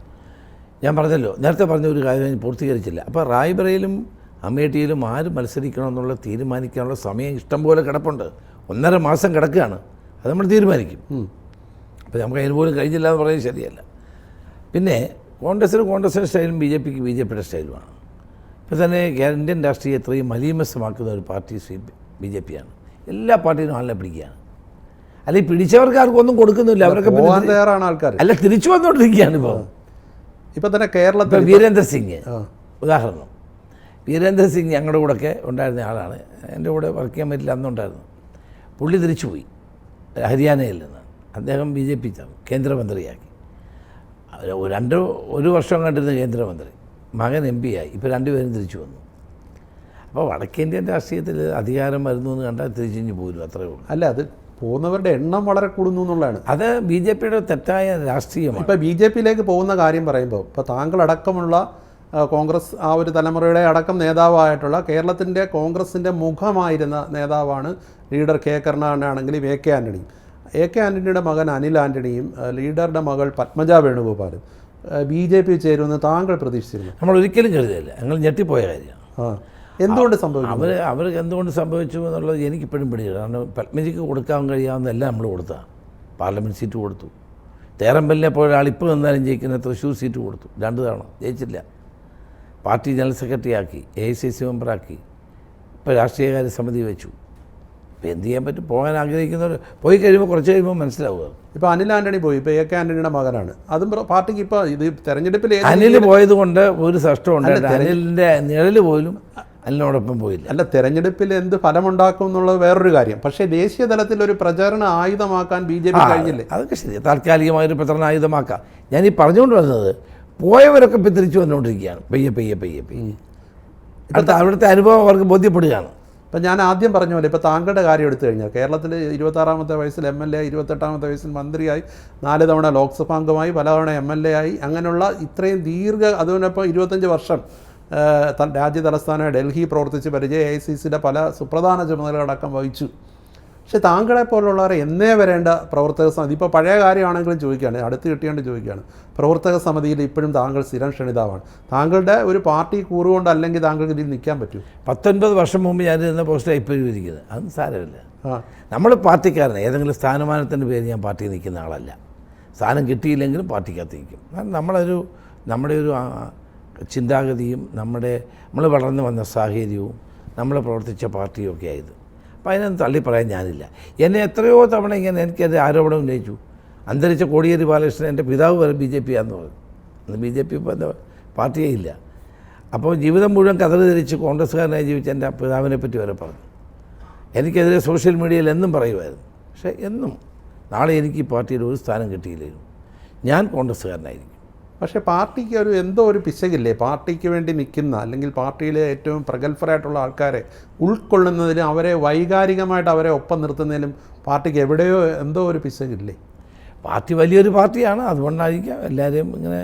ഞാൻ പറഞ്ഞല്ലോ, നേരത്തെ പറഞ്ഞ ഒരു കാര്യം ഞാൻ പൂർത്തീകരിച്ചില്ല. അപ്പോൾ റായ്ബറയിലും അമേഠിയിലും ആര് മത്സരിക്കണമെന്നുള്ള തീരുമാനിക്കാനുള്ള സമയം ഇഷ്ടം പോലെ കിടപ്പുണ്ട്. 1.5 മാസം കിടക്കുകയാണ്. അത് നമ്മൾ തീരുമാനിക്കും. അപ്പോൾ നമുക്ക് അതിന് പോലും കഴിഞ്ഞില്ല എന്ന് പറയുന്നത് ശരിയല്ല. പിന്നെ കോൺഗ്രസിൻ്റെ സ്റ്റൈലും BJPക്ക് BJPയുടെ സ്റ്റൈലുമാണ്. ഇപ്പോൾ തന്നെ ഇന്ത്യൻ രാഷ്ട്രീയത്തെയും മലീമസമാക്കുന്ന ഒരു പാർട്ടി BJPയാണ്. എല്ലാ പാർട്ടിയിലും ആളിനെ പിടിക്കുകയാണ്. അല്ലെങ്കിൽ പിടിച്ചവർക്ക് ആർക്കും ഒന്നും കൊടുക്കുന്നില്ല. അവരൊക്കെ തയ്യാറാണ് ആൾക്കാർ. അല്ല, തിരിച്ചു വന്നുകൊണ്ടിരിക്കുകയാണ്. ഇപ്പോൾ തന്നെ കേരളത്തിൽ വീരേന്ദ്ര സിംഗ് ഉദാഹരണം. വീരേന്ദ്ര സിംഗ് ഞങ്ങളുടെ കൂടെയൊക്കെ ഉണ്ടായിരുന്ന ആളാണ്. എൻ്റെ കൂടെ വർക്ക് ചെയ്യാൻ പറ്റില്ല, അന്നുണ്ടായിരുന്നു. പുള്ളി തിരിച്ചുപോയി ഹരിയാനയിൽ നിന്ന്. അദ്ദേഹം BJP കേന്ദ്രമന്ത്രിയാക്കി. ഒരു വർഷം കണ്ടിരുന്ന കേന്ദ്രമന്ത്രി, മകൻ MP ആയി. ഇപ്പോൾ 2 പേരും തിരിച്ചു വന്നു. അപ്പോൾ വടക്കേന്ത്യൻ രാഷ്ട്രീയത്തിൽ അധികാരം വരുന്നു എന്ന് കണ്ടാൽ തിരിച്ചു പോരും, അത്രയേ ഉള്ളൂ. അല്ല, അത് പോകുന്നവരുടെ എണ്ണം വളരെ കൂടുന്നു എന്നുള്ളതാണ്. അത് BJPയുടെ തെറ്റായ രാഷ്ട്രീയമാണ്. ഇപ്പോൾ BJPയിലേക്ക് പോകുന്ന കാര്യം പറയുമ്പോൾ ഇപ്പോൾ താങ്കളടക്കമുള്ള കോൺഗ്രസ് ആ ഒരു തലമുറയുടെ അടക്കം നേതാവായിട്ടുള്ള കേരളത്തിൻ്റെ കോൺഗ്രസിൻ്റെ മുഖമായിരുന്ന നേതാവാണ് ലീഡർ കെ കരുണാകരനാണെങ്കിലും AK ആൻ്റണിയും. AK ആൻ്റണിയുടെ മകൻ അനിൽ ആൻ്റണിയും ലീഡറുടെ മകൾ പത്മജ വേണുഗോപാലും BJP ചേരുമെന്ന് താങ്കൾ പ്രതീക്ഷിച്ചിരുന്നു? നമ്മൾ ഒരിക്കലും കരുതില്ല. ഞങ്ങൾ ഞെട്ടിപ്പോയ കാര്യമാണ്. എന്തുകൊണ്ട് സംഭവിച്ചു? അവർക്ക് എന്തുകൊണ്ട് സംഭവിച്ചു എന്നുള്ളത് എനിക്കിപ്പോഴും പിടിയില്ല. കാരണം പത്മജിക്ക് കൊടുക്കാൻ കഴിയാവുന്നതെല്ലാം നമ്മൾ കൊടുത്താണ്. പാർലമെൻറ്റ് സീറ്റ് കൊടുത്തു. തേറമ്പലിനെ പോയ ഒരാൾ ഇപ്പോൾ നിന്നാലും ജയിക്കുന്ന തൃശ്ശൂർ സീറ്റ് കൊടുത്തു. 2 തവണ ജയിച്ചില്ല. പാർട്ടി ജനറൽ സെക്രട്ടറി ആക്കി, AICC മെമ്പറാക്കി, ഇപ്പോൾ രാഷ്ട്രീയകാര്യ സമിതി വെച്ചു. ഇപ്പോൾ എന്ത് ചെയ്യാൻ പറ്റും? പോകാൻ ആഗ്രഹിക്കുന്നവർ പോയി കഴിയുമ്പോൾ കുറച്ച് കഴിയുമ്പോൾ മനസ്സിലാവുക. ഇപ്പോൾ അനിൽ ആൻ്റണി പോയി, ഇപ്പോൾ AK ആൻ്റണിയുടെ മകനാണ്. അതും പാർട്ടിക്ക് ഇപ്പോൾ ഇത് തെരഞ്ഞെടുപ്പിൽ അനിൽ പോയത് കൊണ്ട് ഒരു നഷ്ടമുണ്ട്. അനിലിൻ്റെ നിഴൽ പോലും അനിലിനോടൊപ്പം പോയില്ല. അല്ല, തെരഞ്ഞെടുപ്പിൽ എന്ത് ഫലമുണ്ടാക്കും എന്നുള്ളത് വേറൊരു കാര്യം. പക്ഷേ ദേശീയ തലത്തിൽ ഒരു പ്രചാരണ ആയുധമാക്കാൻ BJP കഴിഞ്ഞില്ലേ? അതൊക്കെ ശരി, താൽക്കാലികമായൊരു പ്രചരണ ആയുധമാക്കാം. ഞാനീ പറഞ്ഞുകൊണ്ട് വന്നത് പോയവരൊക്കെ ഇപ്പോൾ തിരിച്ചു വന്നുകൊണ്ടിരിക്കുകയാണ്. പയ്യെ. അവിടുത്തെ അനുഭവം അവർക്ക് ബോധ്യപ്പെടുകയാണ്. ഇപ്പം ഞാൻ ആദ്യം പറഞ്ഞ പോലെ ഇപ്പോൾ താങ്കളുടെ കാര്യം എടുത്തു കഴിഞ്ഞാൽ കേരളത്തിൽ 26-ാമത്തെ വയസ്സിൽ MLA, 28-ാമത്തെ വയസ്സിൽ മന്ത്രിയായി, 4 തവണ ലോക്സഭാംഗമായി, പലതവണ MLA ആയി, അങ്ങനെയുള്ള ഇത്രയും അതുകൊണ്ടിപ്പോൾ 25 വർഷം രാജ്യ തലസ്ഥാനമായ ഡൽഹി പ്രവർത്തിച്ച് പരിചയ AICCയുടെ പല സുപ്രധാന ചുമതലകളടക്കം വഹിച്ചു. പക്ഷേ താങ്കളെ പോലുള്ളവരെ എന്നേ വരേണ്ട പ്രവർത്തക സമിതി, ഇപ്പോൾ പഴയ കാര്യമാണെങ്കിലും ചോദിക്കുകയാണ്, അടുത്ത് കിട്ടിയാണ്ട് ചോദിക്കുകയാണ്, പ്രവർത്തക സമിതിയിൽ ഇപ്പോഴും താങ്കൾ സ്ഥിരം ക്ഷണിതാവാണ്. താങ്കളുടെ ഒരു പാർട്ടി കൂറുകൊണ്ടല്ലെങ്കിൽ താങ്കൾക്ക് ഇതിൽ നിൽക്കാൻ പറ്റൂ? 19 വർഷം മുമ്പ് ഞാനിരുന്ന പോസ്റ്റാണ് ഇപ്പോൾ ഇരിക്കുന്നത്. അതൊന്നും സാരമില്ല. നമ്മൾ പാർട്ടിക്കാരനെ ഏതെങ്കിലും സ്ഥാനമാനത്തിൻ്റെ പേര് ഞാൻ പാർട്ടിയിൽ നിൽക്കുന്ന ആളല്ല. സ്ഥാനം കിട്ടിയില്ലെങ്കിലും പാർട്ടിക്കകത്ത് നിൽക്കും. നമ്മുടെ ഒരു ചിന്താഗതിയും നമ്മൾ വളർന്നു വന്ന സാഹചര്യവും നമ്മൾ പ്രവർത്തിച്ച പാർട്ടിയും ഒക്കെ ആയത്. അപ്പോൾ അതിനൊന്നും തള്ളി പറയാൻ ഞാനില്ല. എന്നെ എത്രയോ തവണ എനിക്കത് ആരോപണം ഉന്നയിച്ചു. അന്തരിച്ച കോടിയേരി ബാലകൃഷ്ണൻ എൻ്റെ പിതാവ് വരെ BJP ആണെന്ന് പറഞ്ഞു. അന്ന് BJP ഇപ്പോൾ എന്താ പാർട്ടിയേ ഇല്ല. അപ്പോൾ ജീവിതം മുഴുവൻ കതറ് ധരിച്ച് കോൺഗ്രസ്സുകാരനായി ജീവിച്ച എൻ്റെ പിതാവിനെ പറ്റി വരെ പറഞ്ഞു. എനിക്കെതിരെ സോഷ്യൽ മീഡിയയിൽ എന്നും പറയുമായിരുന്നു. പക്ഷേ എന്നും നാളെ എനിക്ക് ഈ പാർട്ടിയിൽ ഒരു സ്ഥാനം കിട്ടിയില്ലായിരുന്നു, ഞാൻ കോൺഗ്രസ്സുകാരനായിരിക്കും. പക്ഷേ പാർട്ടിക്ക് എന്തോ ഒരു പിശകില്ലേ? പാർട്ടിക്ക് വേണ്ടി നിൽക്കുന്ന അല്ലെങ്കിൽ പാർട്ടിയിലെ ഏറ്റവും പ്രഗത്ഭരായിട്ടുള്ള ആൾക്കാരെ ഉൾക്കൊള്ളുന്നതിലും അവരെ വൈകാരികമായിട്ട് അവരെ ഒപ്പം നിർത്തുന്നതിലും പാർട്ടിക്ക് എവിടെയോ എന്തോ ഒരു പിശകില്ലേ? പാർട്ടി വലിയൊരു പാർട്ടിയാണ്, അതുകൊണ്ടായിരിക്കാം എല്ലാവരെയും ഇങ്ങനെ.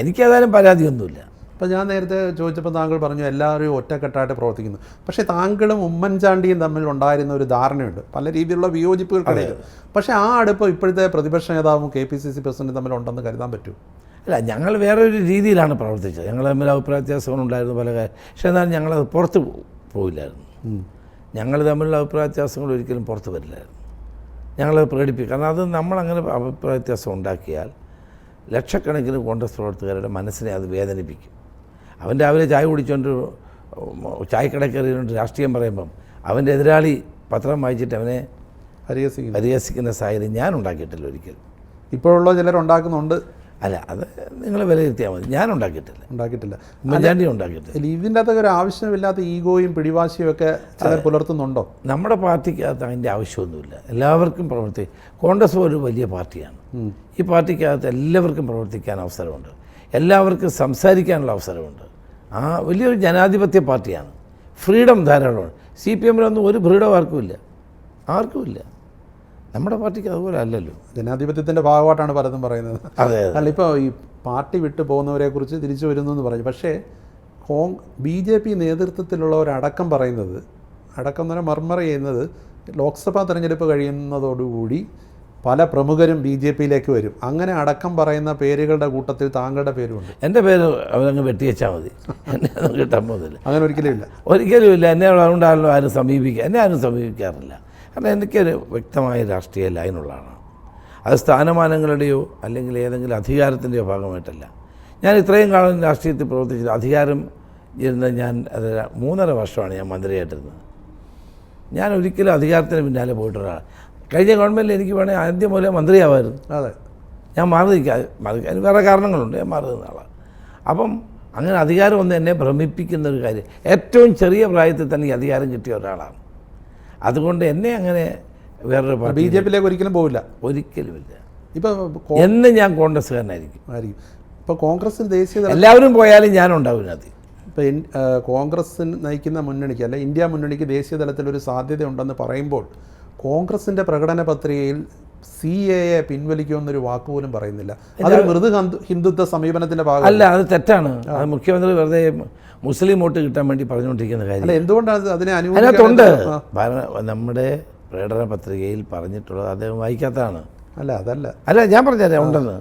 എനിക്കേതായാലും പരാതിയൊന്നുമില്ല. അപ്പോൾ ഞാൻ നേരത്തെ ചോദിച്ചപ്പോൾ താങ്കൾ പറഞ്ഞു എല്ലാവരും ഒറ്റക്കെട്ടായിട്ട് പ്രവർത്തിക്കുന്നു. പക്ഷേ താങ്കളും ഉമ്മൻചാണ്ടിയും തമ്മിൽ ഉണ്ടായിരുന്ന ഒരു ധാരണയുണ്ട്, പല രീതിയിലുള്ള വിയോജിപ്പുകൾക്കിടയിൽ. പക്ഷേ ആ അടുപ്പം ഇപ്പോഴത്തെ പ്രതിപക്ഷ നേതാവും KPCC പ്രസിഡന്റും തമ്മിലുണ്ടെന്ന് കരുതാൻ പറ്റൂ? അല്ല, ഞങ്ങൾ വേറെ ഒരു രീതിയിലാണ് പ്രവർത്തിച്ചത്. ഞങ്ങൾ തമ്മിൽ അഭിപ്രായ വ്യത്യാസങ്ങളുണ്ടായിരുന്നു പല കാര്യം. പക്ഷേ എന്നാലും ഞങ്ങളത് പുറത്ത് പോയില്ലായിരുന്നു. ഞങ്ങൾ തമ്മിലുള്ള അഭിപ്രായ വ്യത്യാസങ്ങൾ ഒരിക്കലും പുറത്ത് വരില്ലായിരുന്നു. ഞങ്ങളത് പ്രകടിപ്പിക്കും. കാരണം അത് നമ്മളങ്ങനെ അഭിപ്രായ വ്യത്യാസം ഉണ്ടാക്കിയാൽ ലക്ഷക്കണക്കിന് കോൺഗ്രസ് പ്രവർത്തകരുടെ മനസ്സിനെ അത് വേദനിപ്പിക്കും. അവൻ രാവിലെ ചായ കുടിച്ചുകൊണ്ട് ചായക്കടക്കറിയുകൊണ്ട് രാഷ്ട്രീയം പറയുമ്പം അവൻ്റെ എതിരാളി പത്രം വായിച്ചിട്ട് അവനെ പരിഹസിക്കുന്ന സാഹചര്യം ഞാൻ ഉണ്ടാക്കിയിട്ടില്ല ഒരിക്കലും. ഇപ്പോഴുള്ള ചിലരുണ്ടാക്കുന്നുണ്ട്. അല്ല, അത് നിങ്ങൾ വിലയിരുത്തിയാൽ മതി. ഞാൻ ഉണ്ടാക്കിയിട്ടില്ല. ഉമ്മൻചാണ്ടി ഉണ്ടാക്കിയിട്ടില്ല. ഇതിൻ്റെ അകത്തൊക്കെ ഒരു ആവശ്യമില്ലാത്ത ഈഗോയും പിടിവാശിയും ഒക്കെ ചിലർ പുലർത്തുന്നുണ്ടോ? നമ്മുടെ പാർട്ടിക്കകത്ത് അതിൻ്റെ ആവശ്യമൊന്നുമില്ല. എല്ലാവർക്കും കോൺഗ്രസ് ഒരു വലിയ പാർട്ടിയാണ്. ഈ പാർട്ടിക്കകത്ത് എല്ലാവർക്കും പ്രവർത്തിക്കാൻ അവസരമുണ്ട്, എല്ലാവർക്കും സംസാരിക്കാനുള്ള അവസരമുണ്ട്. വലിയൊരു ജനാധിപത്യ പാർട്ടിയാണ്. ഫ്രീഡം ധാരാളമാണ്. CPM-ലൊന്നും ഒരു ഫ്രീഡം ആർക്കുമില്ല. നമ്മുടെ പാർട്ടിക്ക് അതുപോലെ അല്ലല്ലോ. ജനാധിപത്യത്തിൻ്റെ ഭാഗമായിട്ടാണ് പലതും പറയുന്നത്. അതെ. അല്ല, ഇപ്പോൾ ഈ പാർട്ടി വിട്ടു പോകുന്നവരെക്കുറിച്ച് തിരിച്ചു വരുന്നു എന്ന് പറഞ്ഞു. പക്ഷേ BJP നേതൃത്വത്തിലുള്ളവരടക്കം പറയുന്നത്, അടക്കം തന്നെ മർമറ ചെയ്യുന്നത്, ലോക്സഭാ തെരഞ്ഞെടുപ്പ് കഴിയുന്നതോടുകൂടി പല പ്രമുഖരും BJPയിലേക്ക് വരും. അങ്ങനെ അടക്കം പറയുന്ന പേരുകളുടെ കൂട്ടത്തിൽ താങ്കളുടെ പേരുമുണ്ട്. എൻ്റെ പേര് അവരങ്ങ് വെട്ടിവെച്ചാൽ മതി, എന്നെ ഒന്നും കിട്ടാൻ പോകുന്നില്ല. അങ്ങനെ ഒരിക്കലുമില്ല. എന്നെ അതുകൊണ്ടാണല്ലോ ആരും സമീപിക്കാറില്ല. കാരണം എനിക്കൊരു വ്യക്തമായ രാഷ്ട്രീയ ലൈനുള്ള ആളാണ്. അത് സ്ഥാനമാനങ്ങളുടെയോ അല്ലെങ്കിൽ ഏതെങ്കിലും അധികാരത്തിൻ്റെയോ ഭാഗമായിട്ടല്ല. ഞാൻ ഇത്രയും കാലം രാഷ്ട്രീയത്തിൽ പ്രവർത്തിച്ചത് അധികാരം ഇരുന്ന് ഞാൻ 3.5 വർഷമാണ് ഞാൻ മന്ത്രിയായിട്ടിരുന്നത്. ഞാൻ ഒരിക്കലും അധികാരത്തിന് പിന്നാലെ പോയിട്ടൊരാൾ. കഴിഞ്ഞ ഗവൺമെൻറ്റിൽ എനിക്ക് വേണമെങ്കിൽ ആദ്യം മുതലേ മന്ത്രിയാവായിരുന്നു. അതെ, ഞാൻ മാറി വേറെ കാരണങ്ങളുണ്ട്, ഞാൻ മാറി നിന്ന ആളാണ്. അപ്പം അങ്ങനെ അധികാരം ഒന്ന് എന്നെ ഭ്രമിപ്പിക്കുന്ന ഒരു കാര്യം. ഏറ്റവും ചെറിയ പ്രായത്തിൽ തന്നെ ഈ അധികാരം കിട്ടിയ ഒരാളാണ്. അതുകൊണ്ട് എന്നെ അങ്ങനെ വേറൊരു BJPയിലേക്ക് ഒരിക്കലും പോവില്ല. ഒരിക്കലുമില്ല. ഇപ്പോൾ എന്ന് ഞാൻ കോൺഗ്രസ്സുകാരനായിരിക്കും. ഇപ്പോൾ കോൺഗ്രസിൽ ദേശീയ എല്ലാവരും പോയാലും ഞാനുണ്ടാവും അതിനകത്ത്. ഇപ്പോൾ കോൺഗ്രസ് നയിക്കുന്ന മുന്നണിക്ക് അല്ല ഇന്ത്യ മുന്നണിക്ക് ദേശീയ തലത്തിലൊരു സാധ്യത ഉണ്ടെന്ന് പറയുമ്പോൾ കോൺഗ്രസിൻ്റെ പ്രകടന പത്രികയിൽ CAA പിൻവലിക്കുമെന്നൊരു വാക്ക് പോലും പറയുന്നില്ല. അത് മൃദു ഹിന്ദുത്വ സമീപനത്തിൻ്റെ ഭാഗം അല്ല, അത് തെറ്റാണ്. അത് മുഖ്യമന്ത്രി വെറുതെ മുസ്ലിം വോട്ട് കിട്ടാൻ വേണ്ടി പറഞ്ഞുകൊണ്ടിരിക്കുന്ന കാര്യം. അല്ല, എന്തുകൊണ്ടാണ് അതിനെ അതിനകത്തുണ്ട്. നമ്മുടെ പ്രകടന പത്രികയിൽ പറഞ്ഞിട്ടുള്ളത് അദ്ദേഹം വായിക്കാത്തതാണ്. അല്ല ഞാൻ പറഞ്ഞുതരാം, ഉണ്ടെന്ന്.